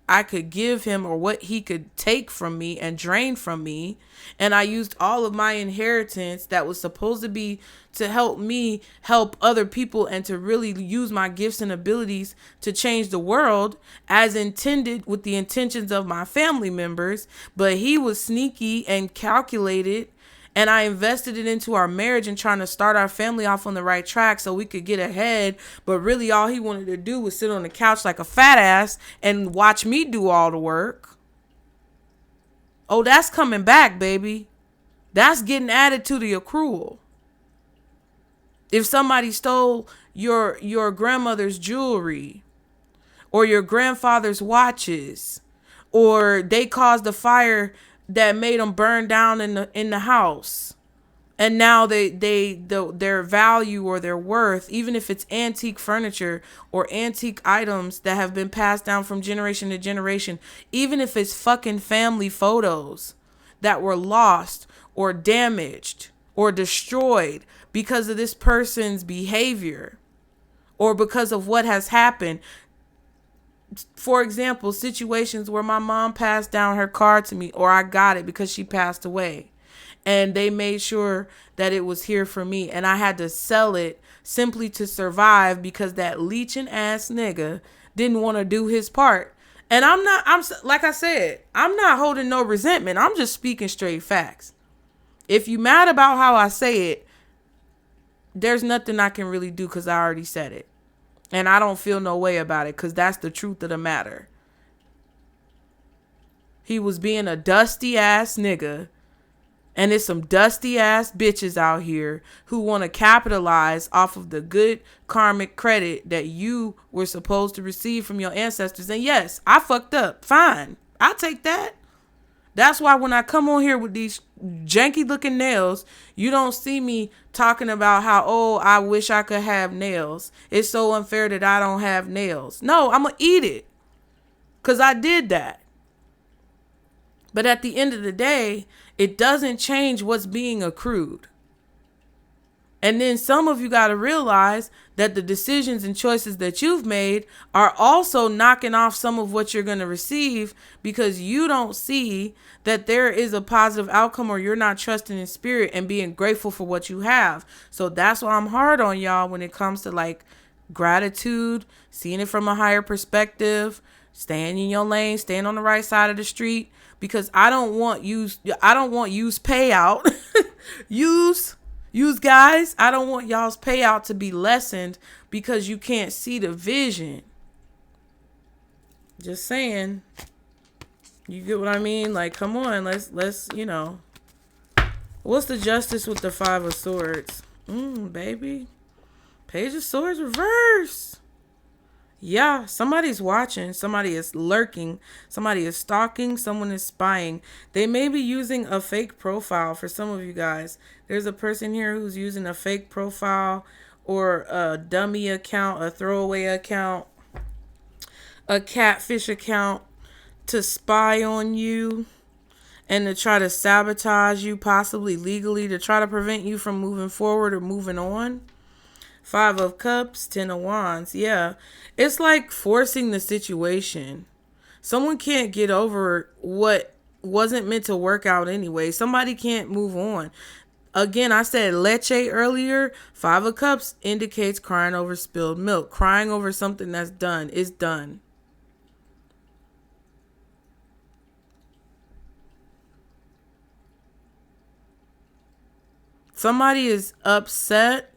I could give him or what he could take from me and drain from me. And I used all of my inheritance that was supposed to be to help me help other people and to really use my gifts and abilities to change the world as intended with the intentions of my family members. But he was sneaky and calculated, and I invested it into our marriage and trying to start our family off on the right track so we could get ahead. But really all he wanted to do was sit on the couch like a fat ass and watch me do all the work. Oh, that's coming back, baby. That's getting added to the accrual. If somebody stole your grandmother's jewelry or your grandfather's watches, or they caused a fire that made them burn down in the house, and now their value or their worth, even if it's antique furniture or antique items that have been passed down from generation to generation, even if it's fucking family photos that were lost or damaged or destroyed because of this person's behavior or because of what has happened. For example, situations where my mom passed down her card to me, or I got it because she passed away, and they made sure that it was here for me, and I had to sell it simply to survive because that leeching ass nigga didn't want to do his part. And I'm like I said, I'm not holding no resentment. I'm just speaking straight facts. If you mad about how I say it, there's nothing I can really do because I already said it. And I don't feel no way about it because that's the truth of the matter. He was being a dusty ass nigga. And there's some dusty ass bitches out here who want to capitalize off of the good karmic credit that you were supposed to receive from your ancestors. And yes, I fucked up. Fine. I'll take that. That's why when I come on here with these janky looking nails, you don't see me talking about how, oh, I wish I could have nails. It's so unfair that I don't have nails. No, I'm going to eat it because I did that. But at the end of the day, it doesn't change what's being accrued. And then some of you got to realize that the decisions and choices that you've made are also knocking off some of what you're going to receive, because you don't see that there is a positive outcome, or you're not trusting in spirit and being grateful for what you have. So that's why I'm hard on y'all when it comes to like gratitude, seeing it from a higher perspective, staying in your lane, staying on the right side of the street, because I don't want use payout. Use guys, I don't want y'all's payout to be lessened because you can't see the vision. Just saying. You get what I mean? Like, come on, let's, you know. What's the justice with the 5 of Swords? Baby. Page of Swords reverse. Yeah, somebody's watching. Somebody is lurking. Somebody is stalking. Someone is spying. They may be using a fake profile for some of you guys. There's a person here who's using a fake profile or a dummy account, a throwaway account, a catfish account to spy on you and to try to sabotage you, possibly legally, to try to prevent you from moving forward or moving on. 5 of Cups, 10 of Wands. Yeah, it's like forcing the situation. Someone can't get over what wasn't meant to work out anyway. Somebody can't move on. Again, I said leche earlier. 5 of Cups indicates crying over spilled milk. Crying over something that's done is done. Somebody is upset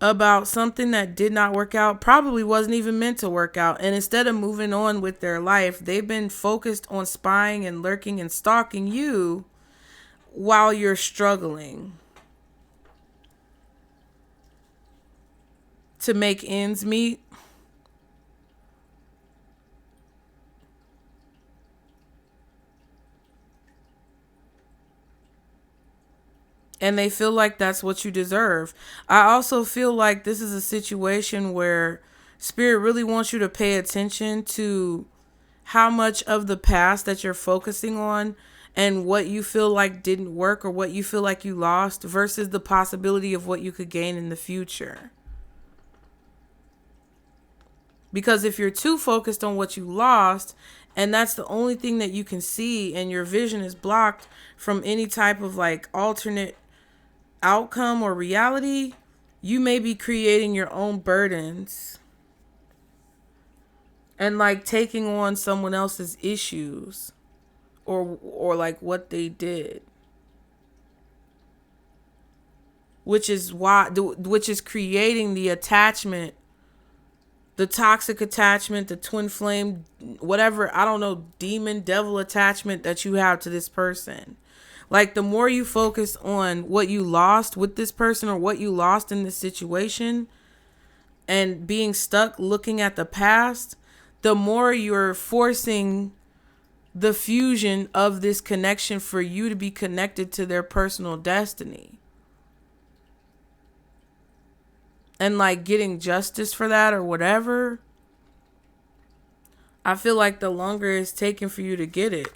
about something that did not work out, probably wasn't even meant to work out. And instead of moving on with their life, they've been focused on spying and lurking and stalking you while you're struggling to make ends meet. And they feel like that's what you deserve. I also feel like this is a situation where Spirit really wants you to pay attention to how much of the past that you're focusing on and what you feel like didn't work or what you feel like you lost versus the possibility of what you could gain in the future. Because if you're too focused on what you lost, and that's the only thing that you can see, and your vision is blocked from any type of like alternate outcome or reality, you may be creating your own burdens and like taking on someone else's issues or like what they did, which is creating the attachment, the toxic attachment, the twin flame, whatever, I don't know, demon, devil attachment that you have to this person. Like, the more you focus on what you lost with this person or what you lost in this situation and being stuck looking at the past, the more you're forcing the fusion of this connection for you to be connected to their personal destiny. And like getting justice for that or whatever. I feel like the longer it's taking for you to get it.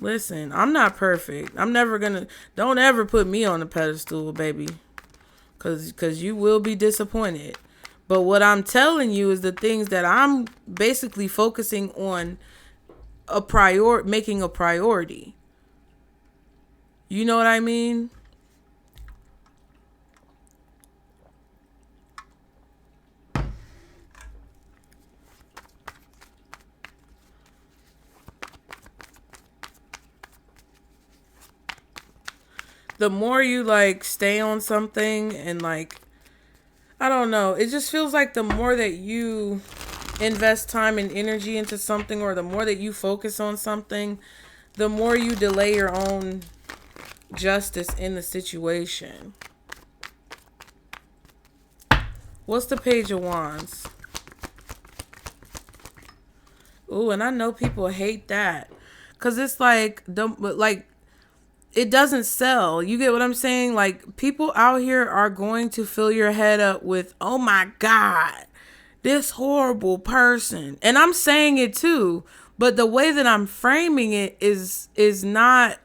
Listen, I'm not perfect. I'm never gonna, don't ever put me on the pedestal, baby. Cause you will be disappointed. But what I'm telling you is the things that I'm basically focusing on making a priority. You know what I mean? The more you like stay on something and like, I don't know, it just feels like the more that you invest time and energy into something, or the more that you focus on something, the more you delay your own justice in the situation. What's the Page of Wands? Ooh, and I know people hate that. Cause it's like it doesn't sell. You get what I'm saying? Like, people out here are going to fill your head up with, oh my God, this horrible person. And I'm saying it too, But the way that I'm framing it is not,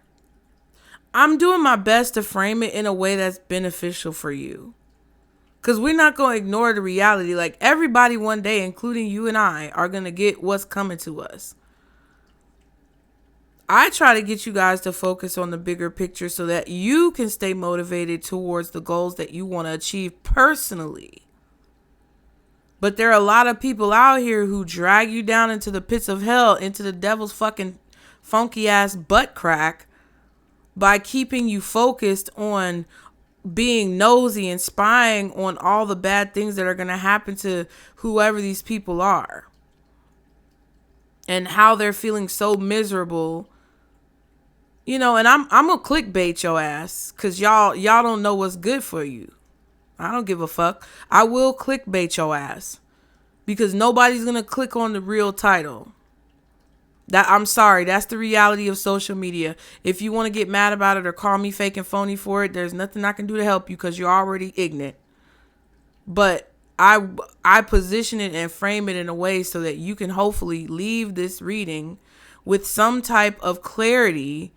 I'm doing my best to frame it in a way that's beneficial for you. Because we're not going to ignore the reality. Like, everybody one day, including you and I, are going to get what's coming to us. I try to get you guys to focus on the bigger picture so that you can stay motivated towards the goals that you want to achieve personally. But there are a lot of people out here who drag you down into the pits of hell, into the devil's fucking funky ass butt crack, by keeping you focused on being nosy and spying on all the bad things that are going to happen to whoever these people are. And how they're feeling so miserable. You know, and I'm gonna clickbait your ass, because y'all don't know what's good for you. I don't give a fuck. I will clickbait your ass, because nobody's gonna click on the real title. I'm sorry, that's the reality of social media. If you want to get mad about it or call me fake and phony for it, there's nothing I can do to help you, because you're already ignorant. But I position it and frame it in a way so that you can hopefully leave this reading with some type of clarity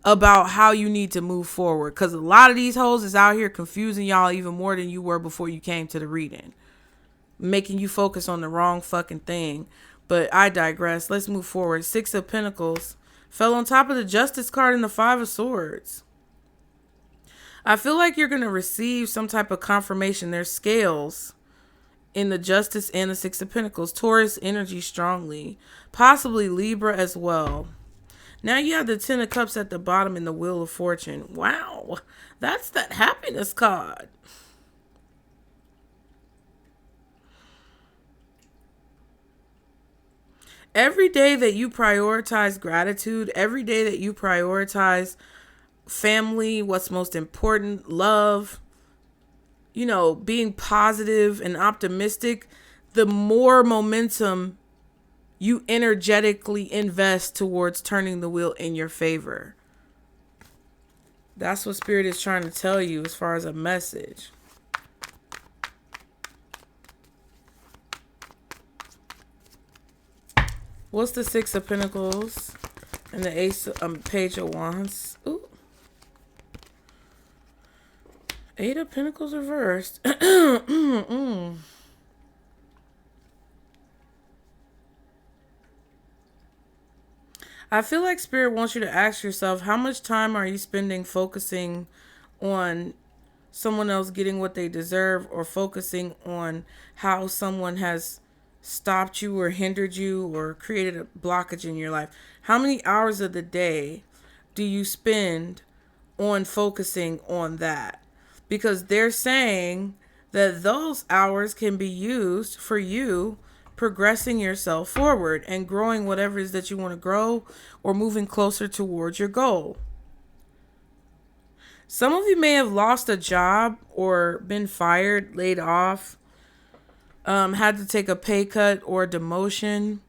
about how you need to move forward. Because a lot of these hoes is out here confusing y'all even more than you were before you came to the reading, making you focus on the wrong fucking thing. But I digress. Let's move forward. 6 of Pentacles fell on top of the Justice card and the 5 of Swords. I feel like you're going to receive some type of confirmation. There's scales in the Justice and the 6 of Pentacles. Taurus energy strongly. Possibly Libra as well. Now you have the 10 of Cups at the bottom in the Wheel of Fortune. Wow. That's that happiness card. Every day that you prioritize gratitude, every day that you prioritize family, what's most important, love, you know, being positive and optimistic, the more momentum you energetically invest towards turning the wheel in your favor. That's what Spirit is trying to tell you as far as a message. What's the 6 of Pentacles and the Ace of Page of Wands? Ooh. 8 of Pentacles reversed. I feel like Spirit wants you to ask yourself, how much time are you spending focusing on someone else getting what they deserve, or focusing on how someone has stopped you or hindered you or created a blockage in your life? How many hours of the day do you spend on focusing on that? Because they're saying that those hours can be used for you progressing yourself forward and growing whatever it is that you want to grow, or moving closer towards your goal. Some of you may have lost a job or been fired, laid off, had to take a pay cut or a demotion.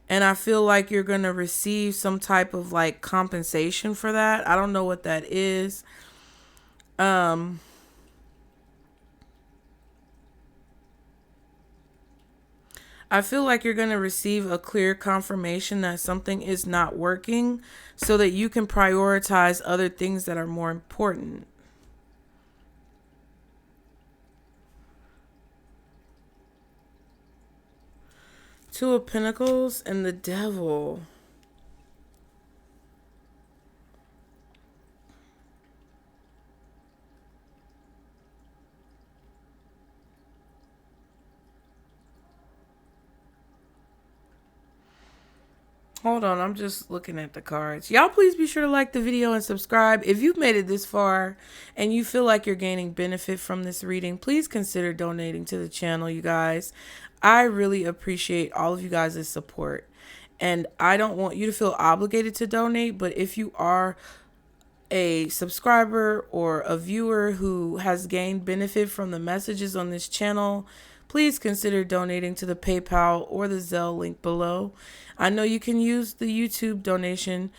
And I feel like you're going to receive some type of like compensation for that. I don't know what that is. I feel like you're going to receive a clear confirmation that something is not working, so that you can prioritize other things that are more important. Two of Pentacles and the Devil. Hold on, I'm just looking at the cards. Y'all please be sure to like the video and subscribe. If you've made it this far and you feel like you're gaining benefit from this reading, please consider donating to the channel, you guys. I really appreciate all of you guys' support. And I don't want you to feel obligated to donate, but if you are a subscriber or a viewer who has gained benefit from the messages on this channel, please consider donating to the PayPal or the Zelle link below. I know you can use the YouTube donation,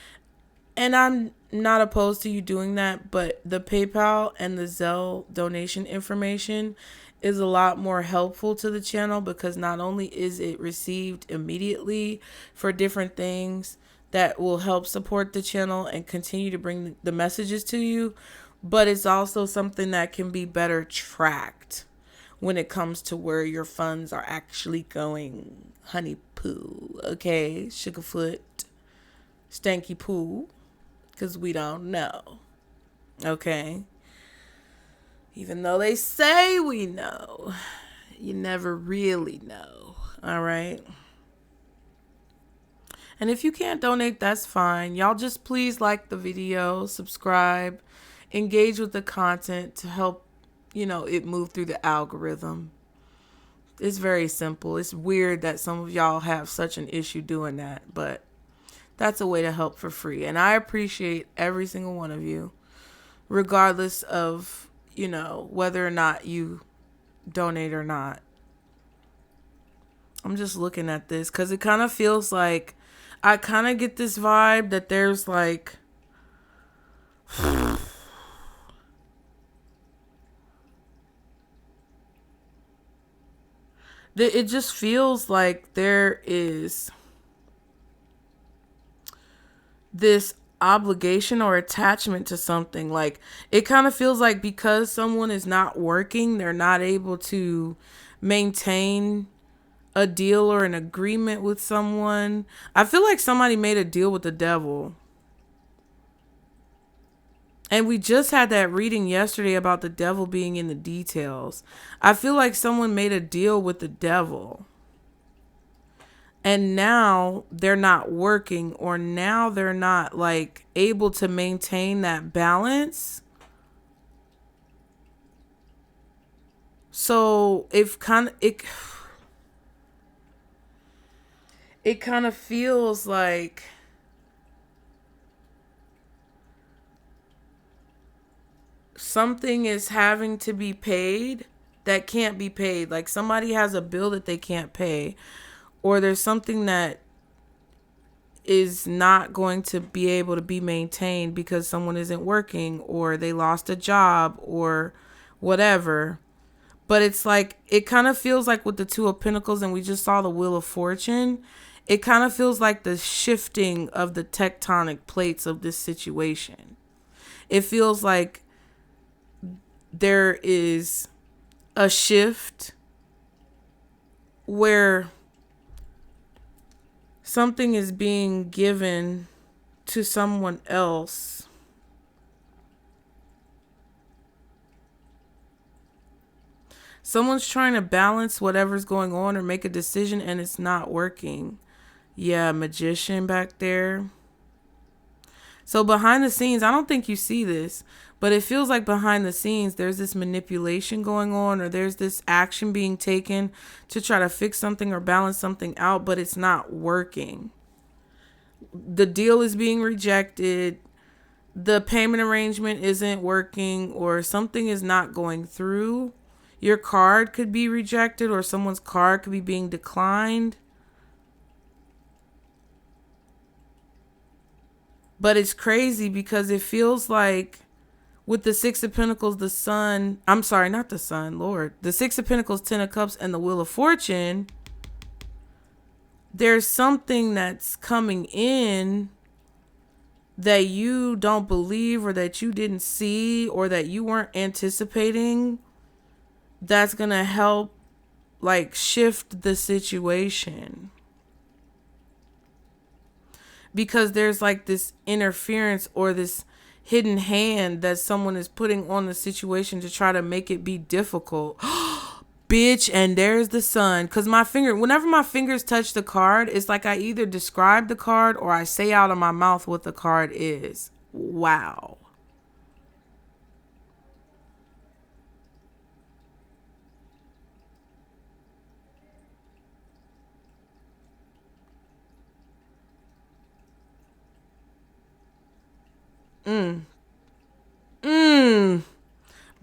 and I'm not opposed to you doing that, but the PayPal and the Zelle donation information is a lot more helpful to the channel, because not only is it received immediately for different things that will help support the channel and continue to bring the messages to you, but it's also something that can be better tracked when it comes to where your funds are actually going. Honey poo, okay? Sugarfoot, stanky poo, because we don't know, okay? Even though they say we know, you never really know, all right? And if you can't donate, that's fine. Y'all just please like the video, subscribe, engage with the content to help, it move through the algorithm. It's very simple. It's weird that some of y'all have such an issue doing that, but that's a way to help for free. And I appreciate every single one of you, regardless of, whether or not you donate or not. I'm just looking at this because it kind of feels like, I kind of get this vibe that there's like, it just feels like there is this obligation or attachment to something. Like, it kind of feels like because someone is not working, they're not able to maintain a deal or an agreement with someone. I feel like somebody made a deal with the devil. And we just had that reading yesterday about the devil being in the details. I feel like someone made a deal with the devil. And now they're not working, or now they're not like able to maintain that balance. So it kind of feels like something is having to be paid that can't be paid. Like somebody has a bill that they can't pay, or there's something that is not going to be able to be maintained because someone isn't working, or they lost a job, or whatever. But it's like, it kind of feels like with the Two of Pentacles, and we just saw the Wheel of Fortune, it kind of feels like the shifting of the tectonic plates of this situation. It feels like there is a shift where something is being given to someone else. Someone's trying to balance whatever's going on or make a decision, and it's not working. Yeah, Magician back there. So behind the scenes, I don't think you see this, but it feels like behind the scenes, there's this manipulation going on, or there's this action being taken to try to fix something or balance something out, but it's not working. The deal is being rejected. The payment arrangement isn't working, or something is not going through. Your card could be rejected, or someone's card could be being declined. But it's crazy because it feels like with the Six of Pentacles, the Sun, I'm sorry, not the Sun, Lord. The Six of Pentacles, Ten of Cups, and the Wheel of Fortune, there's something that's coming in that you don't believe, or that you didn't see, or that you weren't anticipating, that's going to help like shift the situation. Because there's like this interference or this hidden hand that someone is putting on the situation to try to make it be difficult. Bitch, and there's the Sun. Because whenever my fingers touch the card, it's like I either describe the card or I say out of my mouth what the card is. Wow.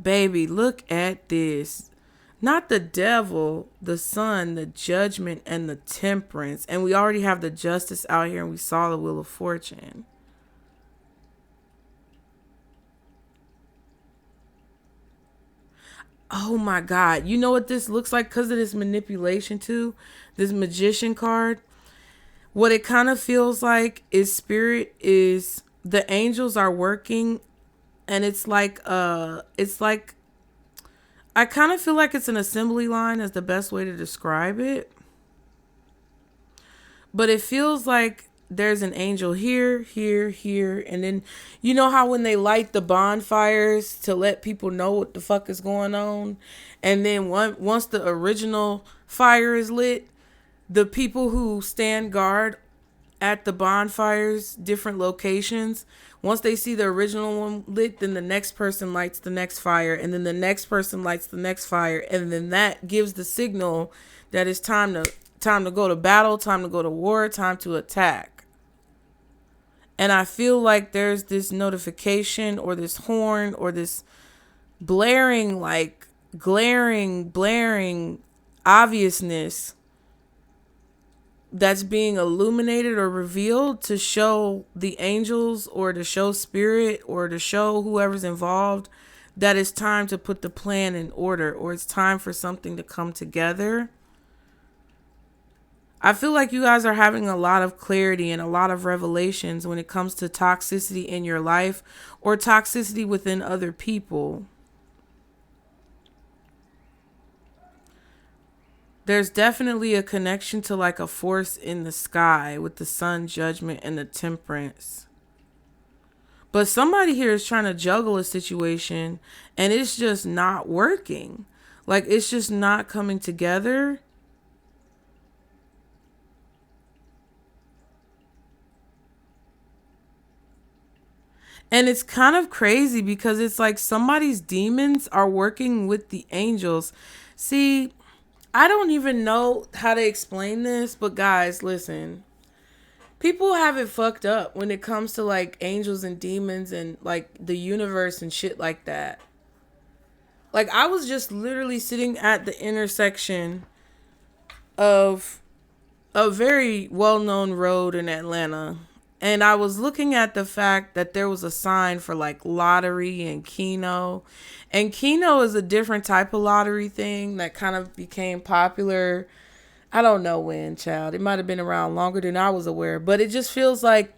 Baby, look at this. Not the devil, the Sun, the Judgment, and the Temperance. And we already have the Justice out here, and we saw the Wheel of Fortune. Oh my God. You know what this looks like because of this manipulation too? This magician card. What it kind of feels like is spirit is the angels are working, and it's like I kind of feel like it's an assembly line is the best way to describe it. But it feels like there's an angel here, here, here. And then, you know how when they light the bonfires to let people know what the fuck is going on? And then once the original fire is lit, the people who stand guard at the bonfires, different locations, once they see the original one lit, then the next person lights the next fire. And then the next person lights the next fire. And then that gives the signal that it's time to go to battle, time to go to war, time to attack. And I feel like there's this notification or this horn or this blaring, like blaring obviousness that's being illuminated or revealed to show the angels or to show spirit or to show whoever's involved that it's time to put the plan in order, or it's time for something to come together. I feel like you guys are having a lot of clarity and a lot of revelations when it comes to toxicity in your life or toxicity within other people. There's definitely a connection to like a force in the sky with the sun, judgment, and the temperance. But somebody here is trying to juggle a situation and it's just not working. Like it's just not coming together. And it's kind of crazy because it's like somebody's demons are working with the angels. See, I don't even know how to explain this, but guys, listen. People have it fucked up when it comes to like angels and demons and like the universe and shit like that. Like I was just literally sitting at the intersection of a very well-known road in Atlanta. And I was looking at the fact that there was a sign for like lottery and Keno. And Keno is a different type of lottery thing that kind of became popular. I don't know when, child. It might have been around longer than I was aware. But it just feels like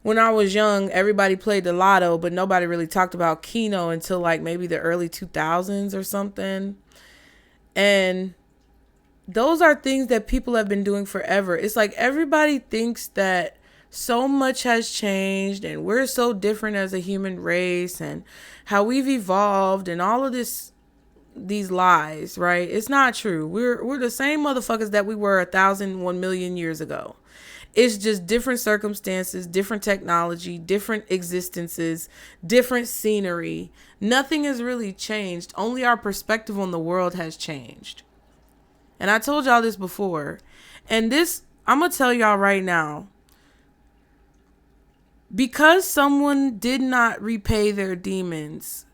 when I was young, everybody played the lotto, but nobody really talked about Keno until like maybe the early 2000s or something. And those are things that people have been doing forever. It's like everybody thinks that so much has changed and we're so different as a human race and how we've evolved and all of these lies, right? It's not true. We're the same motherfuckers that we were 1,001,000,000 years ago. It's just different circumstances, different technology, different existences, different scenery. Nothing has really changed. Only our perspective on the world has changed. And I told y'all this before. And this, I'm going to tell y'all right now. Because someone did not repay their demons,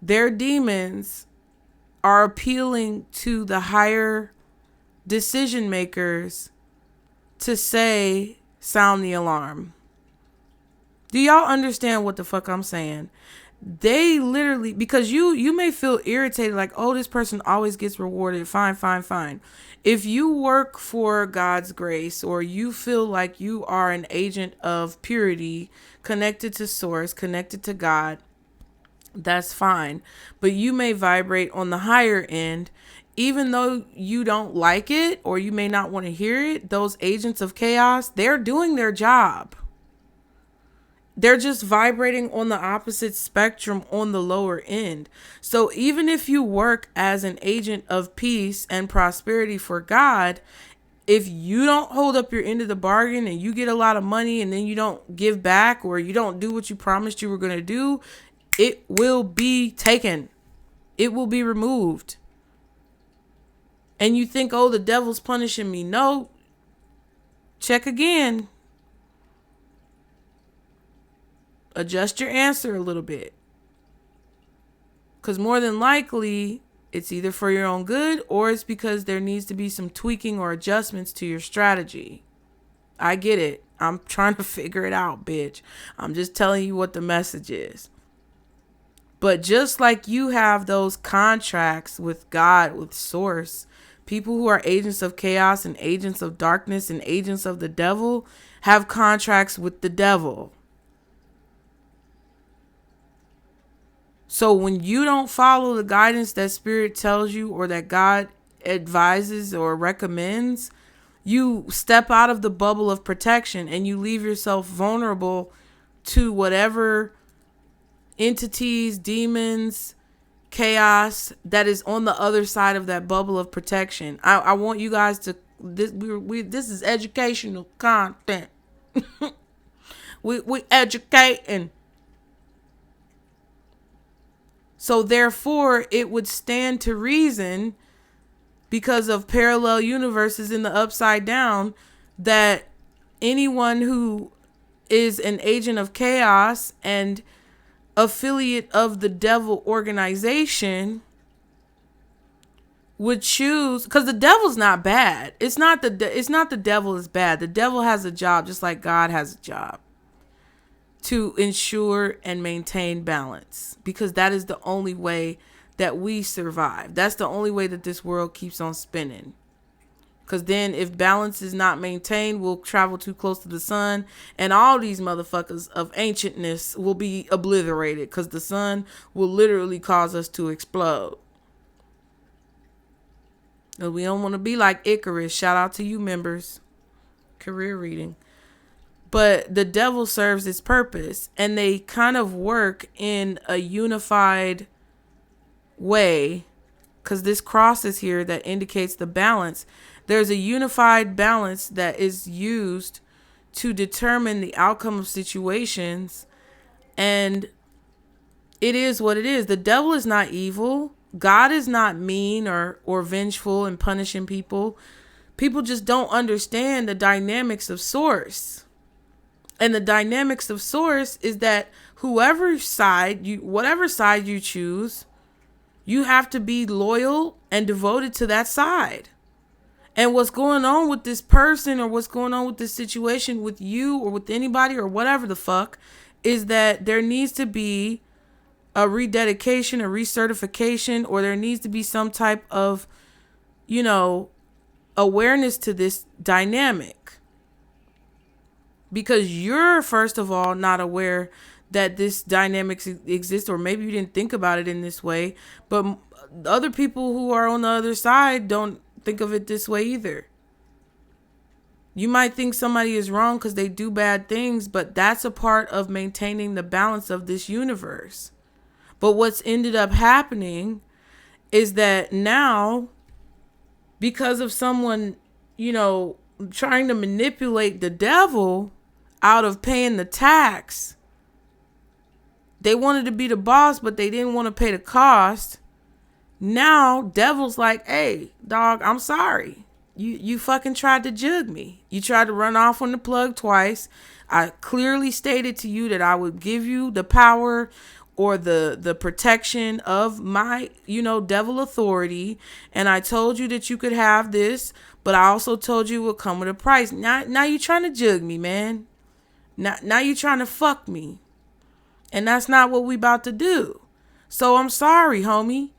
their demons are appealing to the higher decision makers to say, sound the alarm. Do y'all understand what the fuck I'm saying? They literally, because you may feel irritated like, oh, this person always gets rewarded. Fine. If you work for God's grace or you feel like you are an agent of purity, connected to source, connected to God, that's fine. But you may vibrate on the higher end, even though you don't like it or you may not want to hear it. Those agents of chaos, they're doing their job. They're just vibrating on the opposite spectrum on the lower end. So even if you work as an agent of peace and prosperity for God, if you don't hold up your end of the bargain and you get a lot of money and then you don't give back or you don't do what you promised you were going to do, it will be taken. It will be removed. And you think, oh, the devil's punishing me. No. Check again. Adjust your answer a little bit. Because more than likely, it's either for your own good or it's because there needs to be some tweaking or adjustments to your strategy. I get it. I'm trying to figure it out, bitch. I'm just telling you what the message is. But just like you have those contracts with God, with Source, people who are agents of chaos and agents of darkness and agents of the devil have contracts with the devil. So when you don't follow the guidance that Spirit tells you or that God advises or recommends, you step out of the bubble of protection and you leave yourself vulnerable to whatever entities, demons, chaos that is on the other side of that bubble of protection. I want you guys to, this is educational content. we educating. So therefore, it would stand to reason, because of parallel universes in the upside down, that anyone who is an agent of chaos and affiliate of the devil organization would choose, because the devil's not bad. It's not the devil is bad. The devil has a job, just like God has a job, to ensure and maintain balance, because that is the only way that we survive. That's the only way that this world keeps on spinning. Because then if balance is not maintained, we'll travel too close to the sun, and all these motherfuckers of ancientness will be obliterated, because the sun will literally cause us to explode. And we don't want to be like Icarus. Shout out to you, members. Career reading. But the devil serves its purpose, and they kind of work in a unified way, because this cross is here that indicates the balance. There's a unified balance that is used to determine the outcome of situations, and it is what it is. The devil is not evil. God is not mean or vengeful and punishing people. People just don't understand the dynamics of Source. And the dynamics of Source is that whatever side you choose, you have to be loyal and devoted to that side. And what's going on with this person, or what's going on with this situation with you or with anybody or whatever the fuck, is that there needs to be a rededication, a recertification, or there needs to be some type of, awareness to this dynamic. Because you're, first of all, not aware that this dynamic exists, or maybe you didn't think about it in this way, but other people who are on the other side don't think of it this way either. You might think somebody is wrong because they do bad things, but that's a part of maintaining the balance of this universe. But what's ended up happening is that now, because of someone, trying to manipulate the devil out of paying the tax, they wanted to be the boss, but they didn't want to pay the cost. Now, devil's like, hey, dog, I'm sorry. You fucking tried to jug me. You tried to run off on the plug twice. I clearly stated to you that I would give you the power or the protection of my, devil authority. And I told you that you could have this, but I also told you it would come with a price. Now you're trying to jug me, man. Now you're trying to fuck me. And that's not what we about to do. So I'm sorry, homie.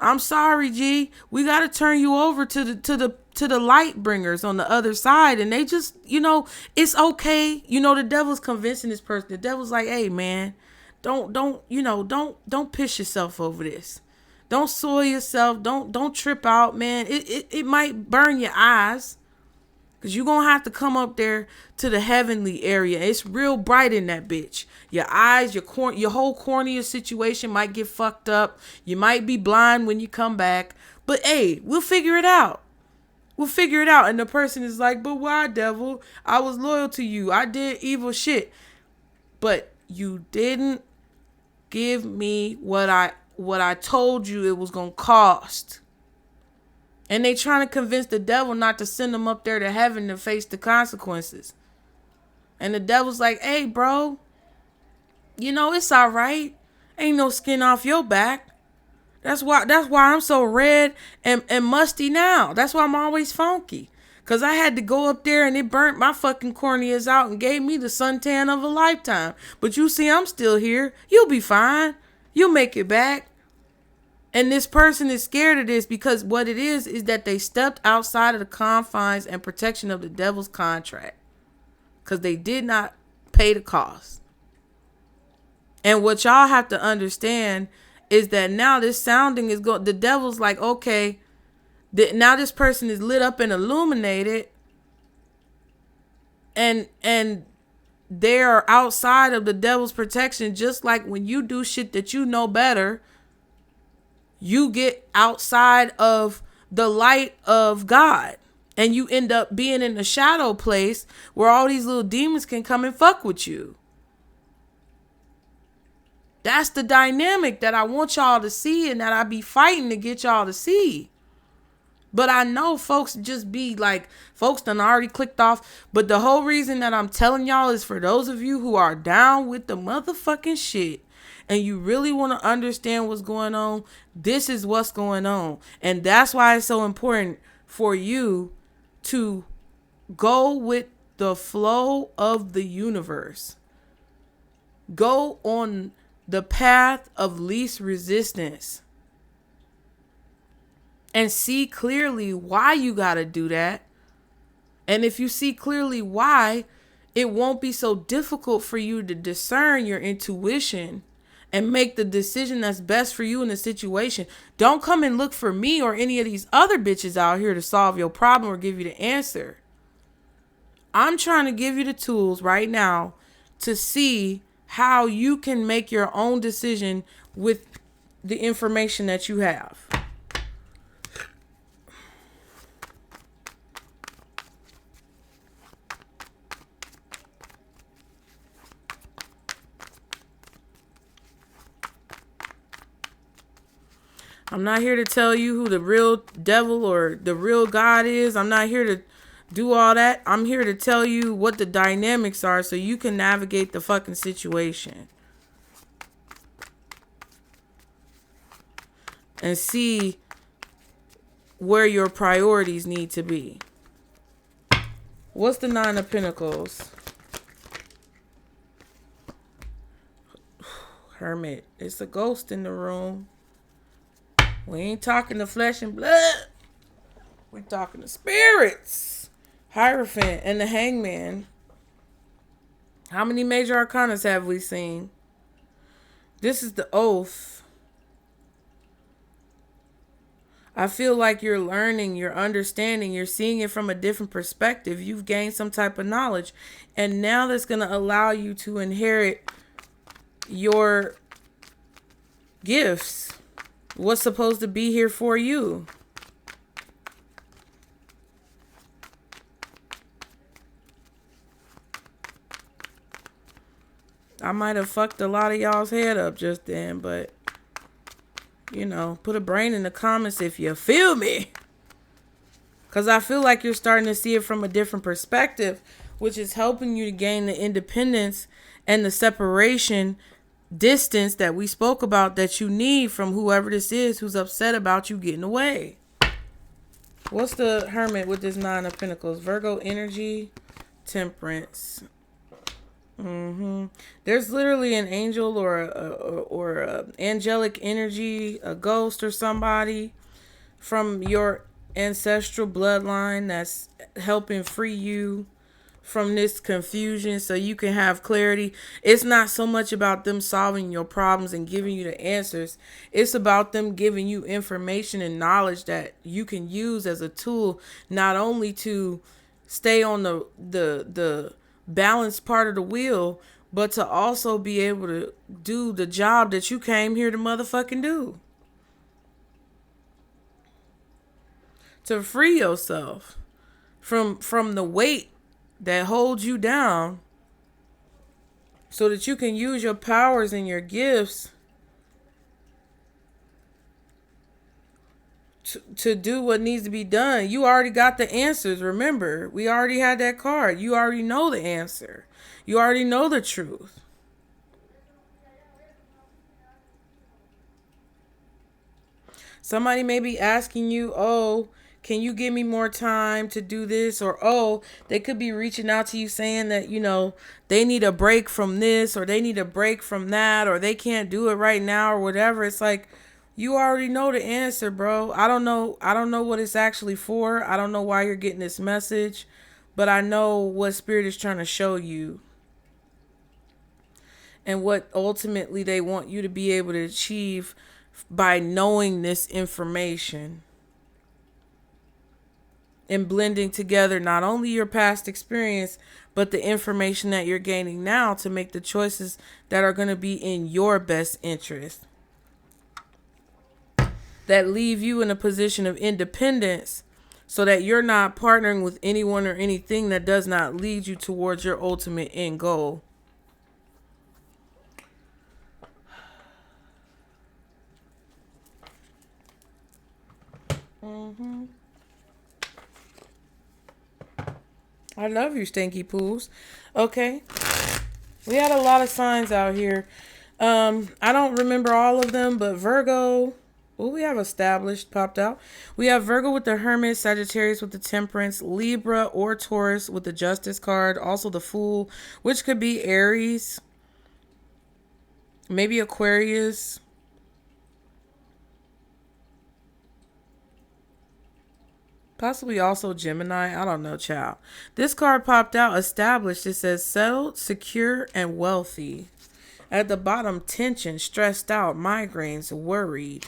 I'm sorry, G. We got to turn you over to the light bringers on the other side. And they just, it's okay. The devil's convincing this person. The devil's like, hey, man, don't piss yourself over this. Don't soil yourself. Don't trip out, man. It might burn your eyes, because you're going to have to come up there to the heavenly area. It's real bright in that bitch. Your eyes, your whole cornea situation might get fucked up. You might be blind when you come back. But hey, we'll figure it out. And the person is like, but why, devil? I was loyal to you. I did evil shit. But you didn't give me what I told you it was going to cost. And they trying to convince the devil not to send them up there to heaven to face the consequences. And the devil's like, hey, bro, it's all right. Ain't no skin off your back. That's why I'm so red and musty now. That's why I'm always funky. Because I had to go up there and it burnt my fucking corneas out and gave me the suntan of a lifetime. But you see, I'm still here. You'll be fine. You'll make it back. And this person is scared of this because what it is that they stepped outside of the confines and protection of the devil's contract. Because they did not pay the cost. And what y'all have to understand is that now this sounding is going, the devil's like, okay, now this person is lit up and illuminated. And they are outside of the devil's protection, just like when you do shit that you know better, you get outside of the light of God and you end up being in the shadow place where all these little demons can come and fuck with you. That's the dynamic that I want y'all to see and that I be fighting to get y'all to see. But I know folks just be like, folks done already clicked off. But the whole reason that I'm telling y'all is for those of you who are down with the motherfucking shit and you really want to understand what's going on, this is what's going on. And that's why it's so important for you to go with the flow of the universe. Go on the path of least resistance. And see clearly why you got to do that. And if you see clearly why, it won't be so difficult for you to discern your intuition and make the decision that's best for you in the situation. Don't come and look for me or any of these other bitches out here to solve your problem or give you the answer. I'm trying to give you the tools right now to see how you can make your own decision with the information that you have. I'm not here to tell you who the real devil or the real God is. I'm not here to do all that. I'm here to tell you what the dynamics are so you can navigate the fucking situation. And see where your priorities need to be. What's the Nine of Pentacles? Hermit. It's a ghost in the room. We ain't talking to flesh and blood. We're talking to spirits. Hierophant and the Hangman. How many major arcanas have we seen? This is the Oath. I feel like you're learning, you're understanding, you're seeing it from a different perspective. You've gained some type of knowledge. And now that's going to allow you to inherit your gifts. What's supposed to be here for you. I might have fucked a lot of y'all's head up just then, but you know, put a brain in the comments if you feel me. Because I feel like you're starting to see it from a different perspective, which is helping you to gain the independence and the separation distance that we spoke about that you need from whoever this is who's upset about you getting away. What's the Hermit with this Nine of Pentacles? Virgo energy, Temperance. There's literally an angel or a angelic energy, a ghost or somebody from your ancestral bloodline that's helping free you from this confusion so you can have clarity. It's not so much about them solving your problems and giving you the answers. It's about them giving you information and knowledge that you can use as a tool, not only to stay on the balanced part of the wheel, but to also be able to do the job that you came here to motherfucking do. To free yourself from the weight that holds you down so that you can use your powers and your gifts to do what needs to be done. You already got the answers. Remember, we already had that card. You already know the answer. You already know the truth. Somebody may be asking you, oh, can you give me more time to do this? Or, oh, they could be reaching out to you saying that, they need a break from this, or they need a break from that, or they can't do it right now, or whatever. It's like, you already know the answer, bro. I don't know what it's actually for. I don't know why you're getting this message, but I know what Spirit is trying to show you and what ultimately they want you to be able to achieve by knowing this information and blending together not only your past experience, but the information that you're gaining now to make the choices that are going to be in your best interest, that leave you in a position of independence so that you're not partnering with anyone or anything that does not lead you towards your ultimate end goal. I love you, stinky pools. Okay. We had a lot of signs out here. I don't remember all of them, but Virgo, we have established, popped out. We have Virgo with the Hermit, Sagittarius with the Temperance, Libra or Taurus with the Justice card, also the Fool, which could be Aries, maybe Aquarius. Possibly also Gemini. I don't know, child. This card popped out, established. It says settled, secure, and wealthy. At the bottom, tension, stressed out, migraines, worried.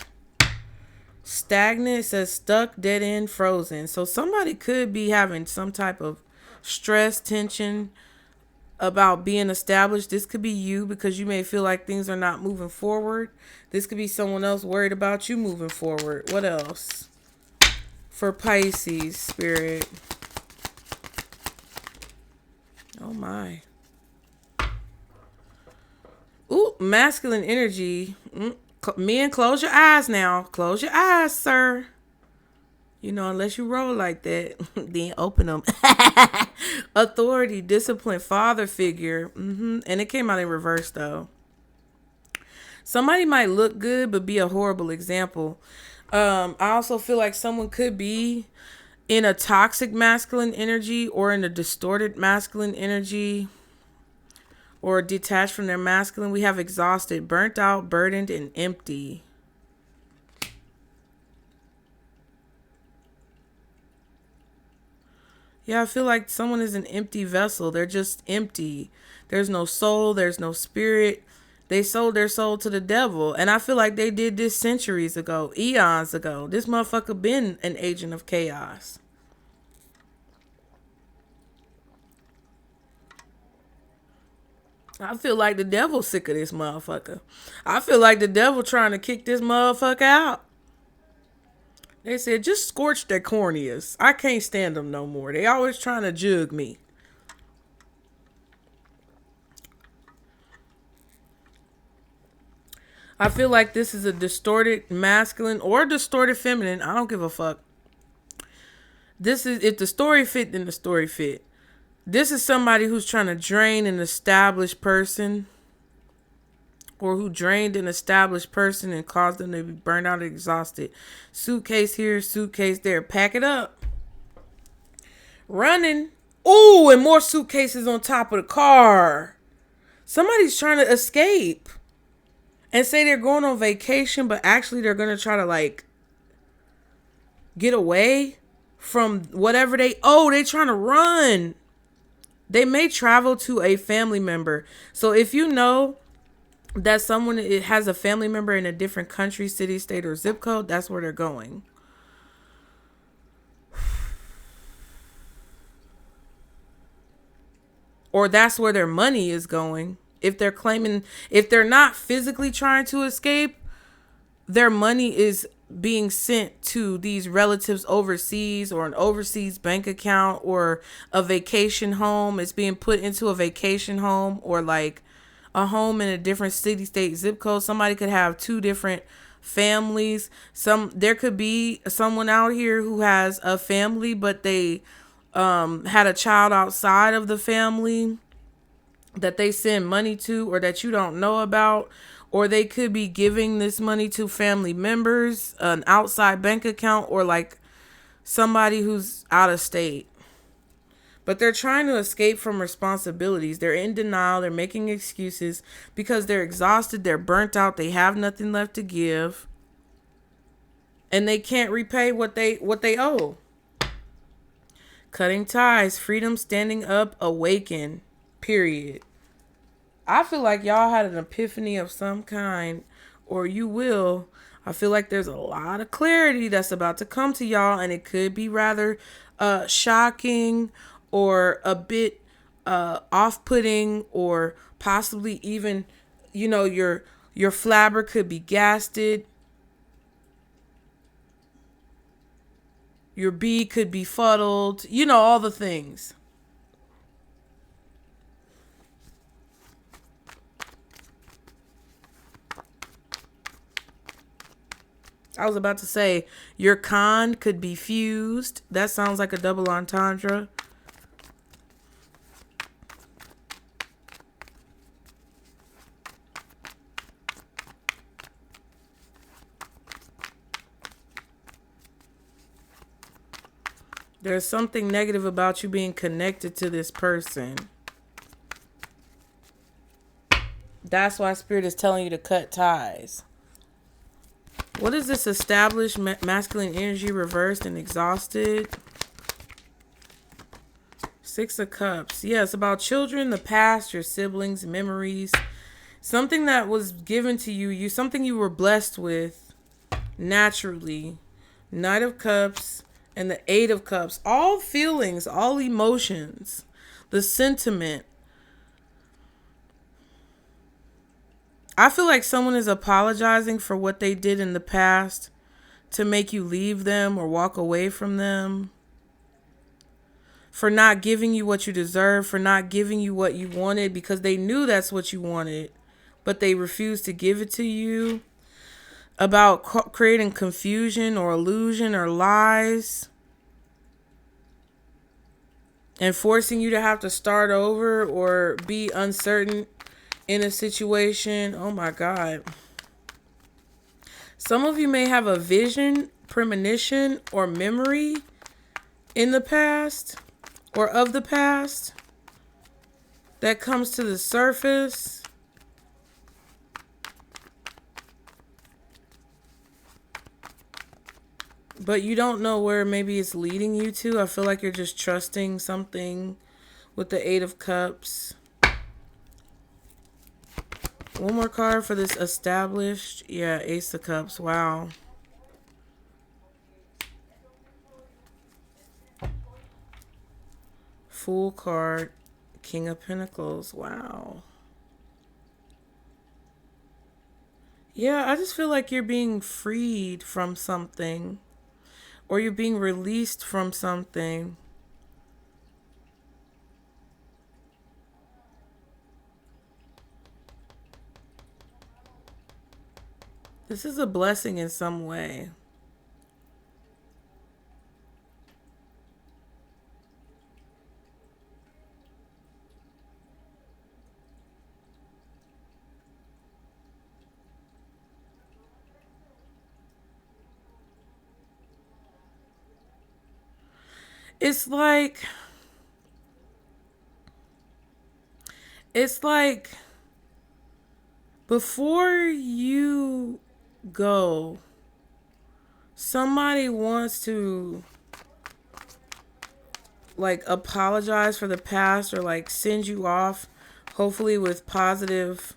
Stagnant, it says stuck, dead end, frozen. So somebody could be having some type of stress, tension about being established. This could be you because you may feel like things are not moving forward. This could be someone else worried about you moving forward. What else? For Pisces, Spirit. Oh my. Ooh, masculine energy. Men, close your eyes now. Close your eyes, sir. Unless you roll like that, then open them. Authority, discipline, father figure. And it came out in reverse, though. Somebody might look good, but be a horrible example. I also feel like someone could be in a toxic masculine energy or in a distorted masculine energy or detached from their masculine. We have exhausted, burnt out, burdened, and empty. Yeah, I feel like someone is an empty vessel. They're just empty. There's no soul. There's no spirit. They sold their soul to the devil. And I feel like they did this centuries ago, eons ago. This motherfucker been an agent of chaos. I feel like the devil's sick of this motherfucker. I feel like the devil trying to kick this motherfucker out. They said, just scorch their corneas. I can't stand them no more. They always trying to jug me. I feel like this is a distorted masculine or distorted feminine. I don't give a fuck. This is, if the story fit, then the story fit. This is somebody who's trying to drain an established person, or who drained an established person and caused them to be burned out and exhausted. Suitcase here, suitcase there. Pack it up. Running. Ooh, and more suitcases on top of the car. Somebody's trying to escape. And say they're going on vacation, but actually they're going to try to get away from whatever they're trying to run. They may travel to a family member. So if you know that someone has a family member in a different country, city, state, or zip code, that's where they're going. Or that's where their money is going. If they're not physically trying to escape, their money is being sent to these relatives overseas, or an overseas bank account, or a vacation home. It's being put into a vacation home, or a home in a different city, state, zip code. Somebody could have two different families. There could be someone out here who has a family, but they had a child outside of the family that they send money to, or that you don't know about. Or they could be giving this money to family members, an outside bank account, or somebody who's out of state. But they're trying to escape from responsibilities. They're in denial. They're making excuses because they're exhausted. They're burnt out. They have nothing left to give. And they can't repay what they owe. Cutting ties, freedom, standing up, awaken. Period. I feel like y'all had an epiphany of some kind, or you will. I feel like there's a lot of clarity that's about to come to y'all, and it could be rather shocking or a bit off-putting, or possibly even, your flabber could be gasted. Your bee could be fuddled. All the things. I was about to say, your con could be fused. That sounds like a double entendre. There's something negative about you being connected to this person. That's why Spirit is telling you to cut ties. What is this? Established masculine energy reversed and exhausted. Six of Cups. Yeah, it's about children, the past, your siblings, memories. Something that was given to you, something you were blessed with naturally. Knight of Cups and the Eight of Cups. All feelings, all emotions. The sentiment. I feel like someone is apologizing for what they did in the past to make you leave them or walk away from them. For not giving you what you deserve, for not giving you what you wanted because they knew that's what you wanted, but they refused to give it to you. About creating confusion or illusion or lies. And forcing you to have to start over or be uncertain in a situation. Oh my God. Some of you may have a vision, premonition, or memory in the past or of the past that comes to the surface. But you don't know where maybe it's leading you to. I feel like you're just trusting something with the Eight of Cups. One more card for this established. Yeah, Ace of Cups. Wow. Fool card. King of Pentacles. Wow. Yeah, I just feel like you're being freed from something. Or you're being released from something. This is a blessing in some way. It's like before you go, somebody wants to like apologize for the past or like send you off, hopefully with positive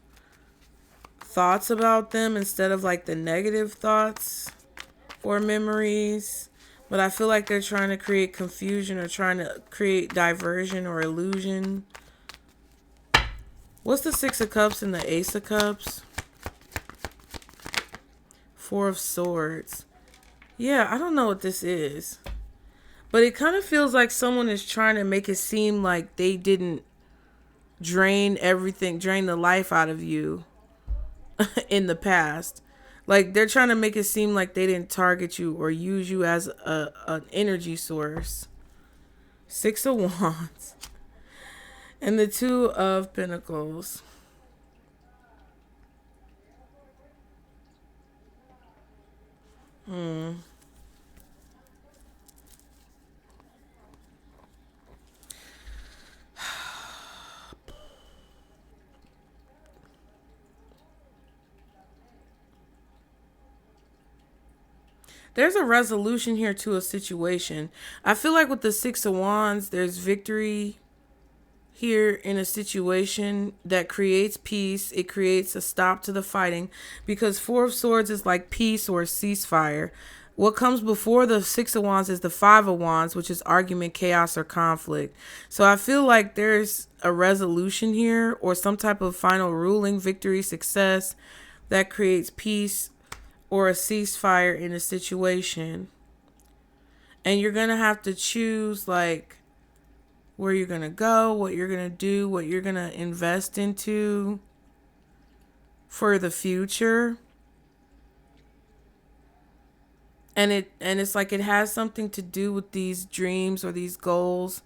thoughts about them instead of like the negative thoughts or memories. But I feel like they're trying to create confusion or trying to create diversion or illusion. What's the Six of Cups and the Ace of Cups? Four of Swords. Yeah, I don't know what this is. But it kind of feels like someone is trying to make it seem like they didn't drain the life out of you in the past. Like they're trying to make it seem like they didn't target you or use you as an energy source. Six of Wands. And the Two of Pentacles. There's a resolution here to a situation. I feel like with the Six of Wands, there's victory here in a situation that creates peace. It creates a stop to the fighting, because Four of Swords is like peace or a ceasefire. What comes before the Six of Wands is the Five of Wands, which is argument, chaos, or conflict. So I feel like there's a resolution here, or some type of final ruling, victory, success that creates peace or a ceasefire in a situation. And you're going to have to choose like where you're going to go, what you're going to do, what you're going to invest into for the future. And it's like it has something to do with these dreams or these goals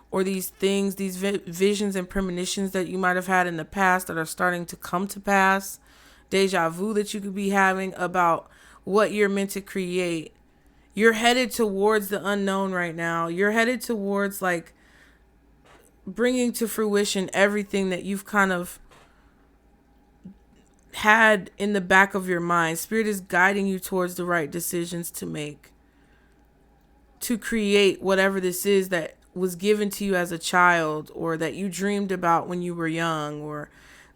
or these things, these visions and premonitions that you might have had in the past that are starting to come to pass. Deja vu that you could be having about what you're meant to create. You're headed towards the unknown right now. You're headed towards like bringing to fruition everything that you've kind of had in the back of your mind. Spirit is guiding you towards the right decisions to make, to create whatever this is that was given to you as a child, or that you dreamed about when you were young, or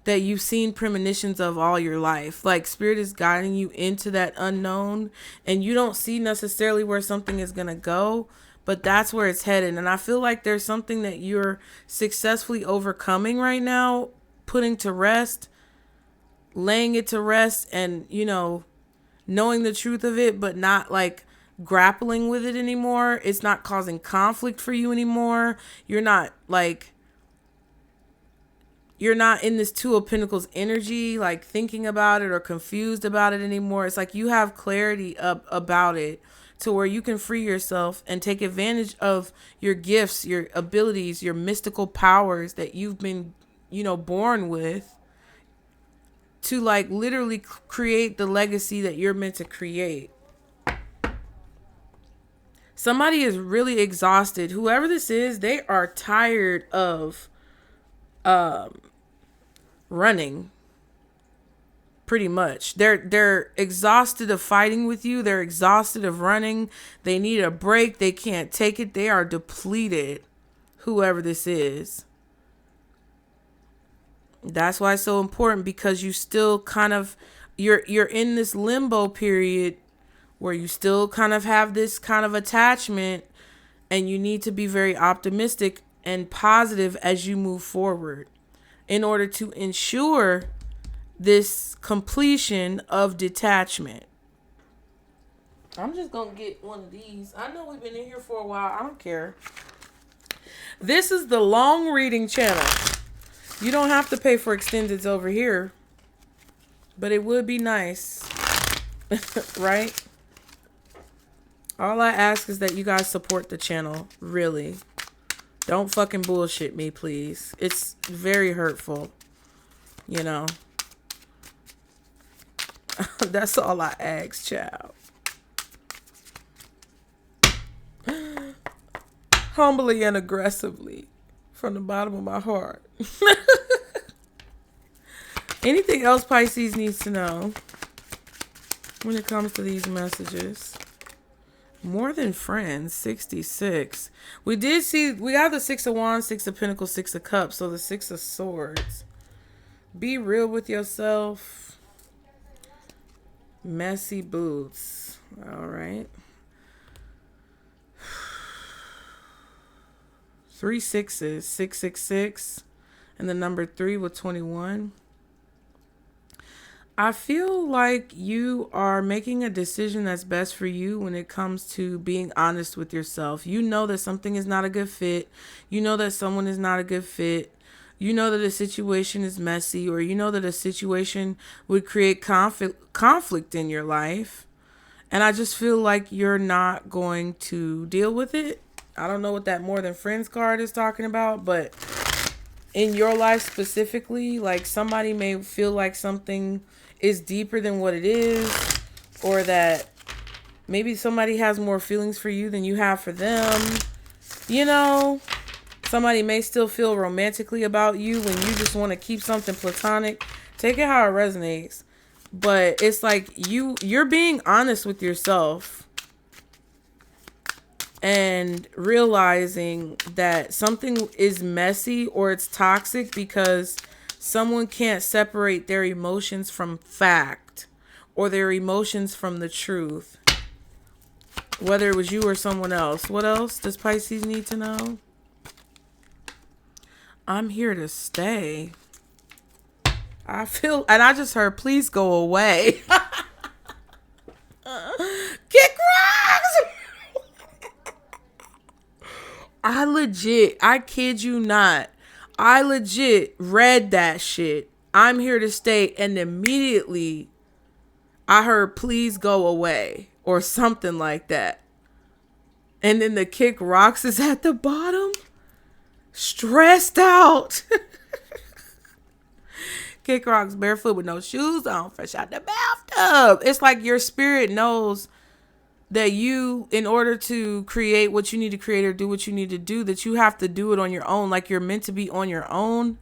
that you've seen premonitions of all your life. Like Spirit is guiding you into that unknown, and you don't see necessarily where something is going to go, but that's where it's headed. And I feel like there's something that you're successfully overcoming right now, putting to rest, laying it to rest, and, you know, knowing the truth of it, but not like grappling with it anymore. It's not causing conflict for you anymore. You're not in this Two of Pentacles energy, like thinking about it or confused about it anymore. It's like you have clarity about it to where you can free yourself and take advantage of your gifts, your abilities, your mystical powers that you've been, you know, born with, to like literally create the legacy that you're meant to create. Somebody is really exhausted. Whoever this is, they are tired of running. Pretty much. They're exhausted of fighting with you. They're exhausted of running. They need a break. They can't take it. They are depleted. Whoever this is. That's why it's so important, because you still kind of, you're in this limbo period where you still kind of have this kind of attachment, and you need to be very optimistic and positive as you move forward in order to ensure this completion of detachment. I'm just going to get one of these. I know we've been in here for a while. I don't care. This is the long reading channel. You don't have to pay for extendeds over here, but it would be nice, right? All I ask is that you guys support the channel, really. Don't fucking bullshit me, please. It's very hurtful, you know. That's all I ask, child. Humbly and aggressively, from the bottom of my heart. Anything else Pisces needs to know when it comes to these messages? More than friends, 66. We did see, we got the Six of Wands, Six of Pentacles, Six of Cups. So the Six of Swords. Be real with yourself. Messy boots. All right. 3 sixes, 666, and the number 3 with 21. I feel like you are making a decision that's best for you when it comes to being honest with yourself. You know that something is not a good fit. You know that someone is not a good fit. You know that a situation is messy, or you know that a situation would create conflict in your life. And I just feel like you're not going to deal with it. I don't know what that more than friends card is talking about, but in your life specifically, like somebody may feel like something is deeper than what it is, or that maybe somebody has more feelings for you than you have for them. You know, somebody may still feel romantically about you when you just want to keep something platonic. Take it how it resonates. But it's like you're being honest with yourself. and realizing that something is messy or it's toxic because someone can't separate their emotions from fact or their emotions from the truth. Whether it was you or someone else. What else does Pisces need to know? I'm here to stay. And I just heard, please go away. Kick rocks! I kid you not. I legit read that shit. I'm here to stay. And immediately I heard, please go away. Or something like that. And then the kick rocks is at the bottom. Stressed out. Kick rocks barefoot with no shoes on, fresh out the bathtub. It's like your spirit knows that you, in order to create what you need to create or do what you need to do, that you have to do it on your own. Like you're meant to be on your own.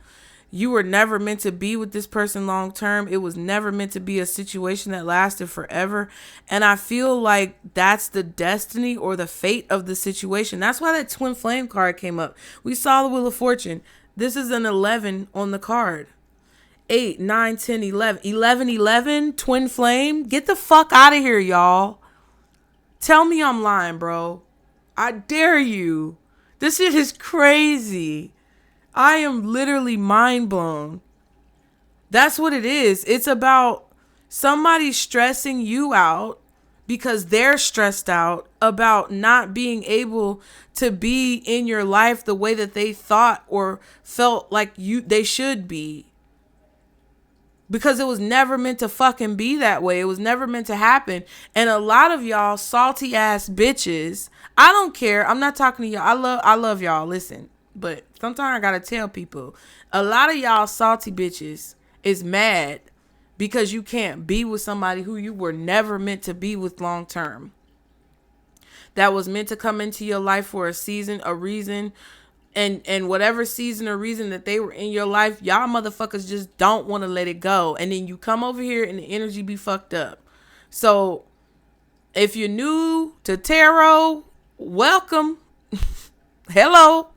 You were never meant to be with this person long term. It was never meant to be a situation that lasted forever. And I feel like that's the destiny or the fate of the situation. That's why that twin flame card came up. We saw the Wheel of Fortune. This is an 11 on the card. 8, 9, 10, 11. 11, 11, twin flame. Get the fuck out of here, y'all. Tell me I'm lying, bro. I dare you. This shit is crazy. I am literally mind blown. That's what it is. It's about somebody stressing you out because they're stressed out about not being able to be in your life the way that they thought or felt like they should be. Because it was never meant to fucking be that way. It was never meant to happen. And a lot of y'all salty ass bitches. I don't care. I'm not talking to y'all. I love y'all. Listen. But sometimes I gotta tell people. A lot of y'all salty bitches is mad because you can't be with somebody who you were never meant to be with long term. That was meant to come into your life for a season, a reason. And whatever season or reason that they were in your life, y'all motherfuckers just don't want to let it go. And then you come over here and the energy be fucked up. So if you're new to tarot, welcome. Hello.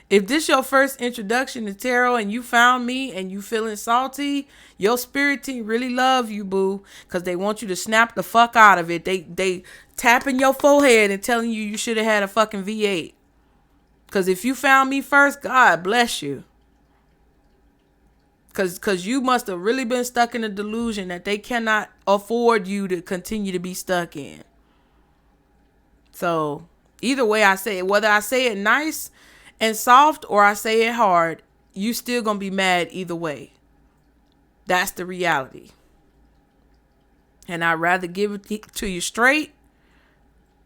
If this your first introduction to tarot and you found me and you feeling salty, your spirit team really love you, boo. Because they want you to snap the fuck out of it. They tapping your forehead and telling you should have had a fucking V8. Because if you found me first, God bless you. Because you must have really been stuck in a delusion that they cannot afford you to continue to be stuck in. So either way I say it, whether I say it nice and soft or I say it hard, you still going to be mad either way. That's the reality. And I'd rather give it to you straight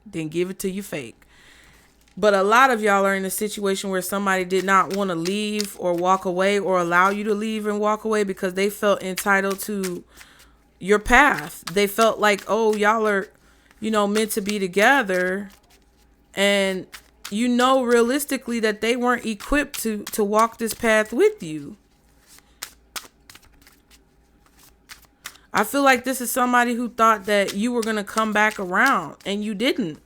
than give it to you fake. But a lot of y'all are in a situation where somebody did not want to leave or walk away or allow you to leave and walk away because they felt entitled to your path. They felt like, oh, y'all are, meant to be together. And realistically that they weren't equipped to walk this path with you. I feel like this is somebody who thought that you were going to come back around and you didn't.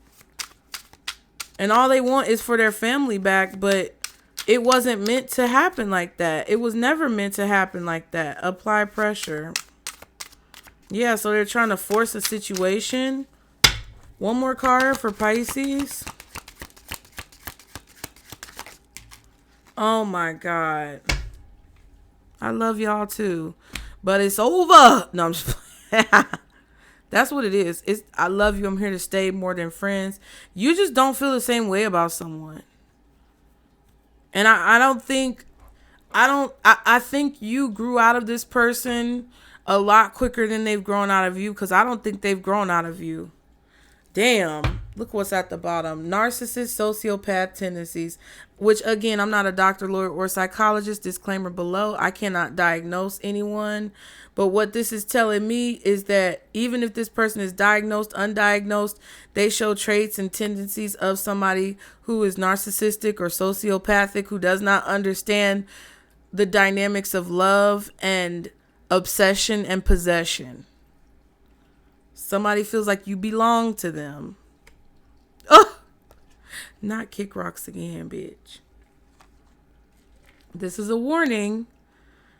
And all they want is for their family back, but it wasn't meant to happen like that. It was never meant to happen like that. Apply pressure. Yeah, so they're trying to force a situation. One more card for Pisces. Oh my God. I love y'all too. But it's over. No, I'm just playing. That's what it is. I love you. I'm here to stay more than friends. You just don't feel the same way about someone. And I think you grew out of this person a lot quicker than they've grown out of you. Because I don't think they've grown out of you. Damn. Look what's at the bottom. Narcissist, sociopath tendencies. Which, again, I'm not a doctor, lawyer, or psychologist. Disclaimer below. I cannot diagnose anyone. But what this is telling me is that even if this person is diagnosed, undiagnosed, they show traits and tendencies of somebody who is narcissistic or sociopathic, who does not understand the dynamics of love and obsession and possession. Somebody feels like you belong to them. Oh, Not kick rocks again, bitch. This is a warning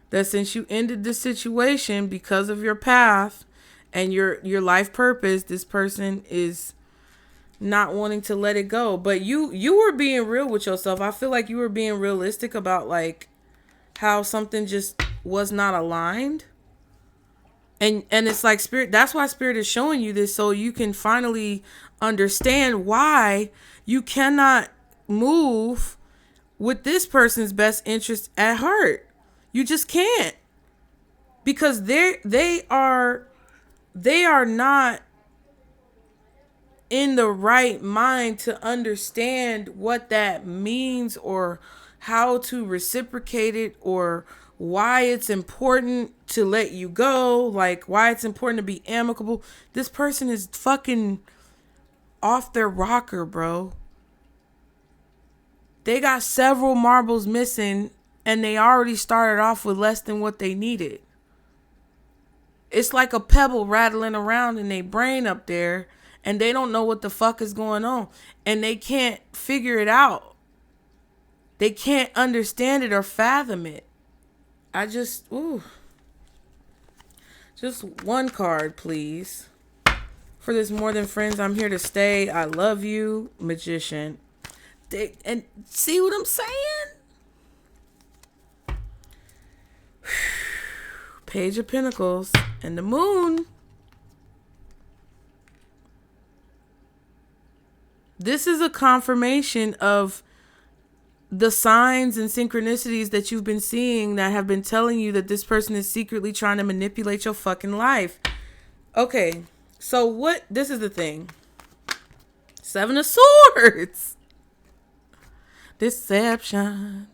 that since you ended this situation because of your path and your life purpose, this person is not wanting to let it go. But you were being real with yourself. I feel like you were being realistic about like how something just was not aligned. And it's like spirit, that's why spirit is showing you this, so you can finally understand why you cannot move with this person's best interest at heart. You just can't. Because they are not in the right mind to understand what that means or how to reciprocate it or why it's important to let you go, like why it's important to be amicable. This person is fucking off their rocker, bro. They got several marbles missing and they already started off with less than what they needed. It's like a pebble rattling around in their brain up there and they don't know what the fuck is going on and they can't figure it out. They can't understand it or fathom it. Just one card, please. For this more than friends, I'm here to stay. I love you, Magician. And see what I'm saying? Page of Pentacles and the Moon. This is a confirmation of the signs and synchronicities that you've been seeing that have been telling you that this person is secretly trying to manipulate your fucking life. Okay, so this is the thing. 7 of Swords. Deception.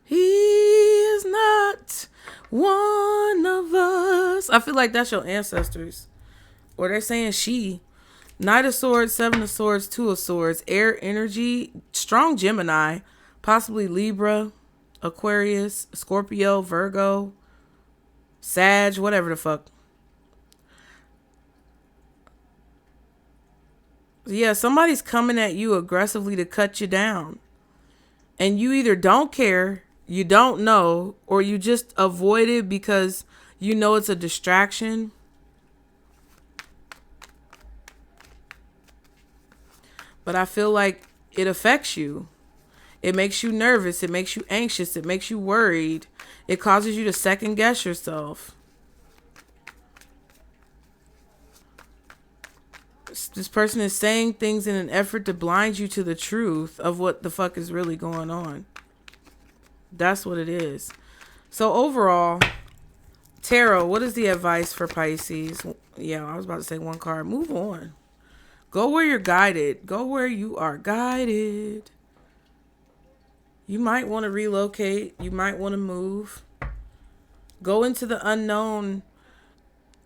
He is not one of us. I feel like that's your ancestors. Or they're saying she. Knight of Swords, 7 of Swords, 2 of Swords, air energy, strong Gemini, possibly Libra, Aquarius, Scorpio, Virgo, Sag, whatever the fuck. Yeah, somebody's coming at you aggressively to cut you down. And you either don't care, you don't know, or you just avoid it because you know it's a distraction. But I feel like it affects you. It makes you nervous. It makes you anxious. It makes you worried. It causes you to second guess yourself. This person is saying things in an effort to blind you to the truth of what the fuck is really going on. That's what it is. So overall, Tarot, what is the advice for Pisces? Yeah, I was about to say one card. Move on. Go where you're guided. Go where you are guided. You might want to relocate. You might want to move. Go into the unknown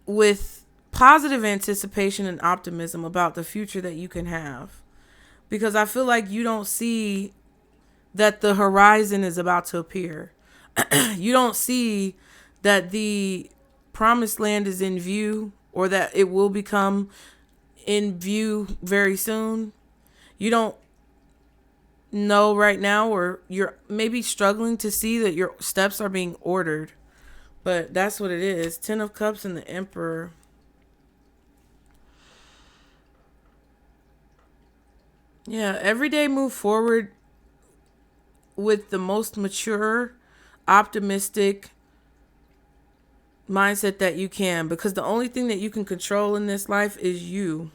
with positive anticipation and optimism about the future that you can have. Because I feel like you don't see that the horizon is about to appear. You don't see that the promised land is in view or that it will become in view very soon. You don't know right now, or you're maybe struggling to see that your steps are being ordered. But that's what it is. 10 of Cups and the Emperor. Yeah, every day move forward with the most mature, optimistic mindset that you can, because the only thing that you can control in this life is you.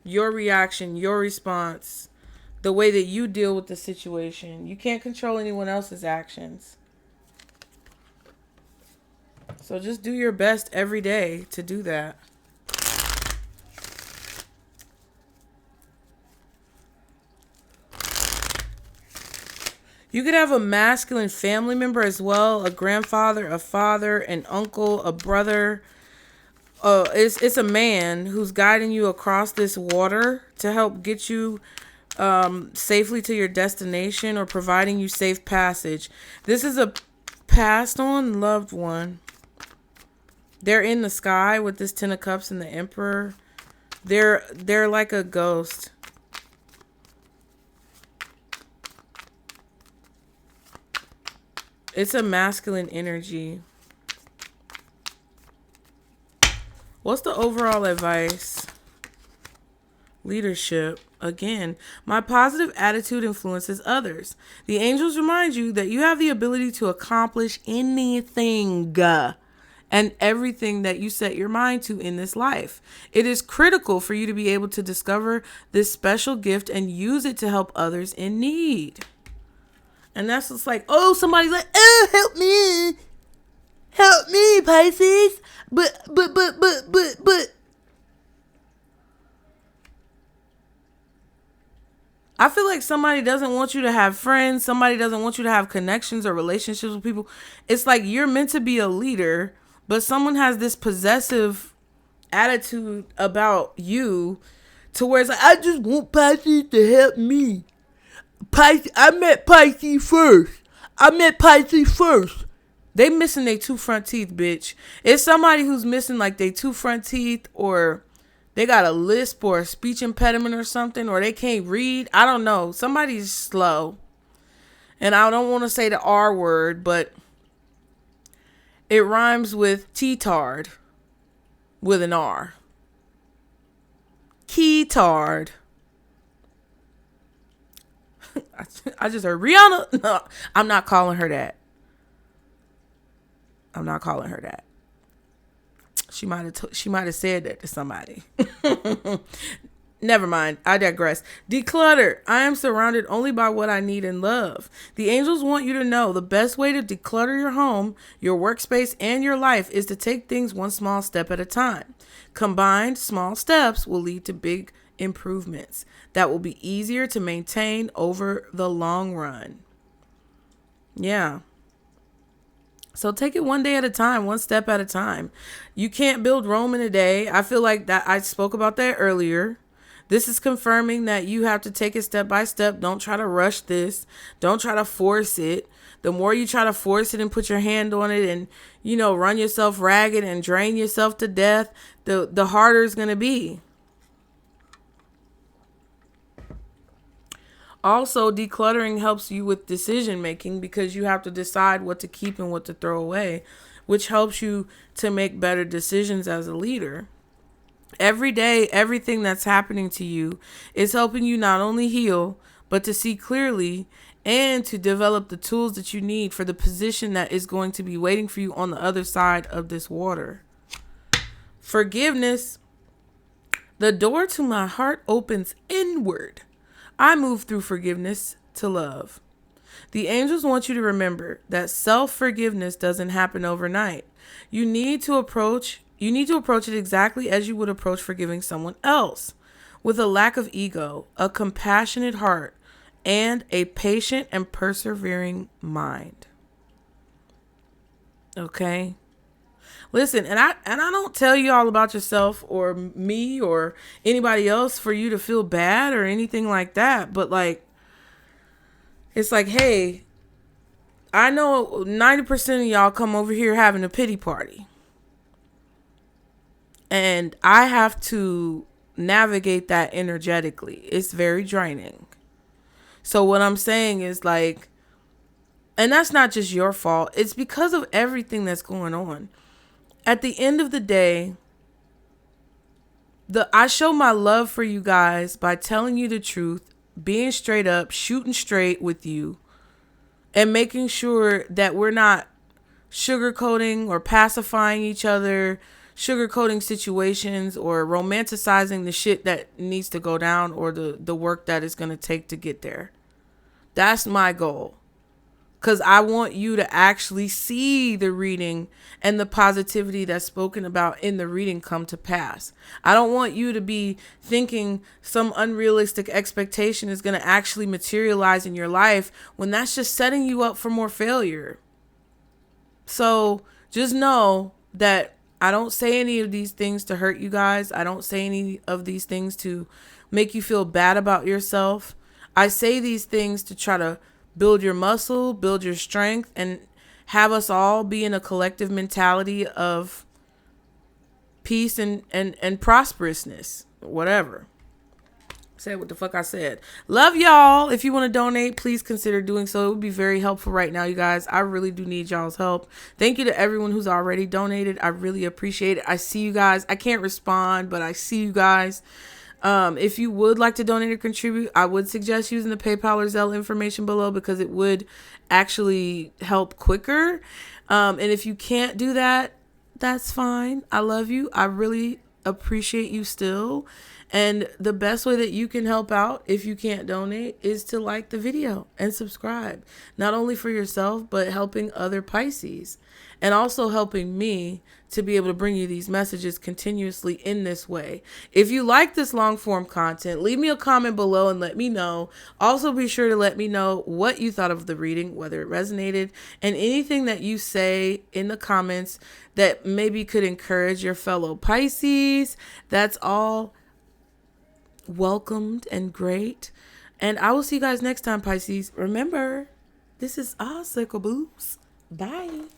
Your reaction, your response, the way that you deal with the situation. You can't control anyone else's actions. So just do your best every day to do that. You could have a masculine family member as well, a grandfather, a father, an uncle, a brother. It's a man who's guiding you across this water to help get you safely to your destination or providing you safe passage. This is a passed on loved one. They're in the sky with this 10 of Cups and the Emperor. They're like a ghost. It's a masculine energy. What's the overall advice? Leadership. Again, my positive attitude influences others. The angels remind you that you have the ability to accomplish anything and everything that you set your mind to in this life. It is critical for you to be able to discover this special gift and use it to help others in need. And that's just like, oh, somebody's like, oh, help me, Pisces. But. I feel like somebody doesn't want you to have friends. Somebody doesn't want you to have connections or relationships with people. It's like you're meant to be a leader, but someone has this possessive attitude about you to where it's like, I just want Pisces to help me. Pisces, I met Pisces first. They missing their 2 front teeth, bitch. It's somebody who's missing like their 2 front teeth, or they got a lisp or a speech impediment or something, or they can't read. I don't know. Somebody's slow. And I don't want to say the R word, but it rhymes with T-tard with an R. Keytard. I just heard Rihanna. No, I'm not calling her that. She might have said that to somebody. Never mind. I digress. Declutter. I am surrounded only by what I need and love. The angels want you to know the best way to declutter your home, your workspace, and your life is to take things one small step at a time. Combined small steps will lead to big improvements that will be easier to maintain over the long run. Yeah. So take it one day at a time, one step at a time. You can't build Rome in a day. I feel like that I spoke about that earlier. This is confirming that you have to take it step by step. Don't try to rush this. Don't try to force it. The more you try to force it and put your hand on it and, run yourself ragged and drain yourself to death, the harder it's going to be. Also, decluttering helps you with decision making because you have to decide what to keep and what to throw away, which helps you to make better decisions as a leader. Every day, everything that's happening to you is helping you not only heal, but to see clearly and to develop the tools that you need for the position that is going to be waiting for you on the other side of this water. Forgiveness. The door to my heart opens inward. I move through forgiveness to love. The angels want you to remember that self-forgiveness doesn't happen overnight. You need to approach it exactly as you would approach forgiving someone else, with a lack of ego, a compassionate heart, and a patient and persevering mind. Okay? Listen, and I don't tell you all about yourself or me or anybody else for you to feel bad or anything like that. But it's like, hey, I know 90% of y'all come over here having a pity party. And I have to navigate that energetically. It's very draining. So what I'm saying is and that's not just your fault. It's because of everything that's going on. At the end of the day, I show my love for you guys by telling you the truth, being straight up, shooting straight with you, and making sure that we're not sugarcoating or pacifying each other, sugarcoating situations, or romanticizing the shit that needs to go down or the work that it's going to take to get there. That's my goal. Because I want you to actually see the reading and the positivity that's spoken about in the reading come to pass. I don't want you to be thinking some unrealistic expectation is going to actually materialize in your life when that's just setting you up for more failure. So just know that I don't say any of these things to hurt you guys. I don't say any of these things to make you feel bad about yourself. I say these things to try to build your muscle, build your strength, and have us all be in a collective mentality of peace and prosperousness, whatever. Said what the fuck I said. Love y'all. If you want to donate, please consider doing so. It would be very helpful right now, you guys. I really do need y'all's help. Thank you to everyone who's already donated. I really appreciate it. I see you guys. I can't respond, but I see you guys. If you would like to donate or contribute, I would suggest using the PayPal or Zelle information below, because it would actually help quicker. And if you can't do that, that's fine. I love you. I really appreciate you still. And the best way that you can help out if you can't donate is to like the video and subscribe. Not only for yourself, but helping other Pisces, and also helping me to be able to bring you these messages continuously in this way. If you like this long form content, leave me a comment below and let me know. Also be sure to let me know what you thought of the reading, whether it resonated, and anything that you say in the comments that maybe could encourage your fellow Pisces. That's all welcomed and great. And I will see you guys next time, Pisces. Remember, this is our circle boost. Bye.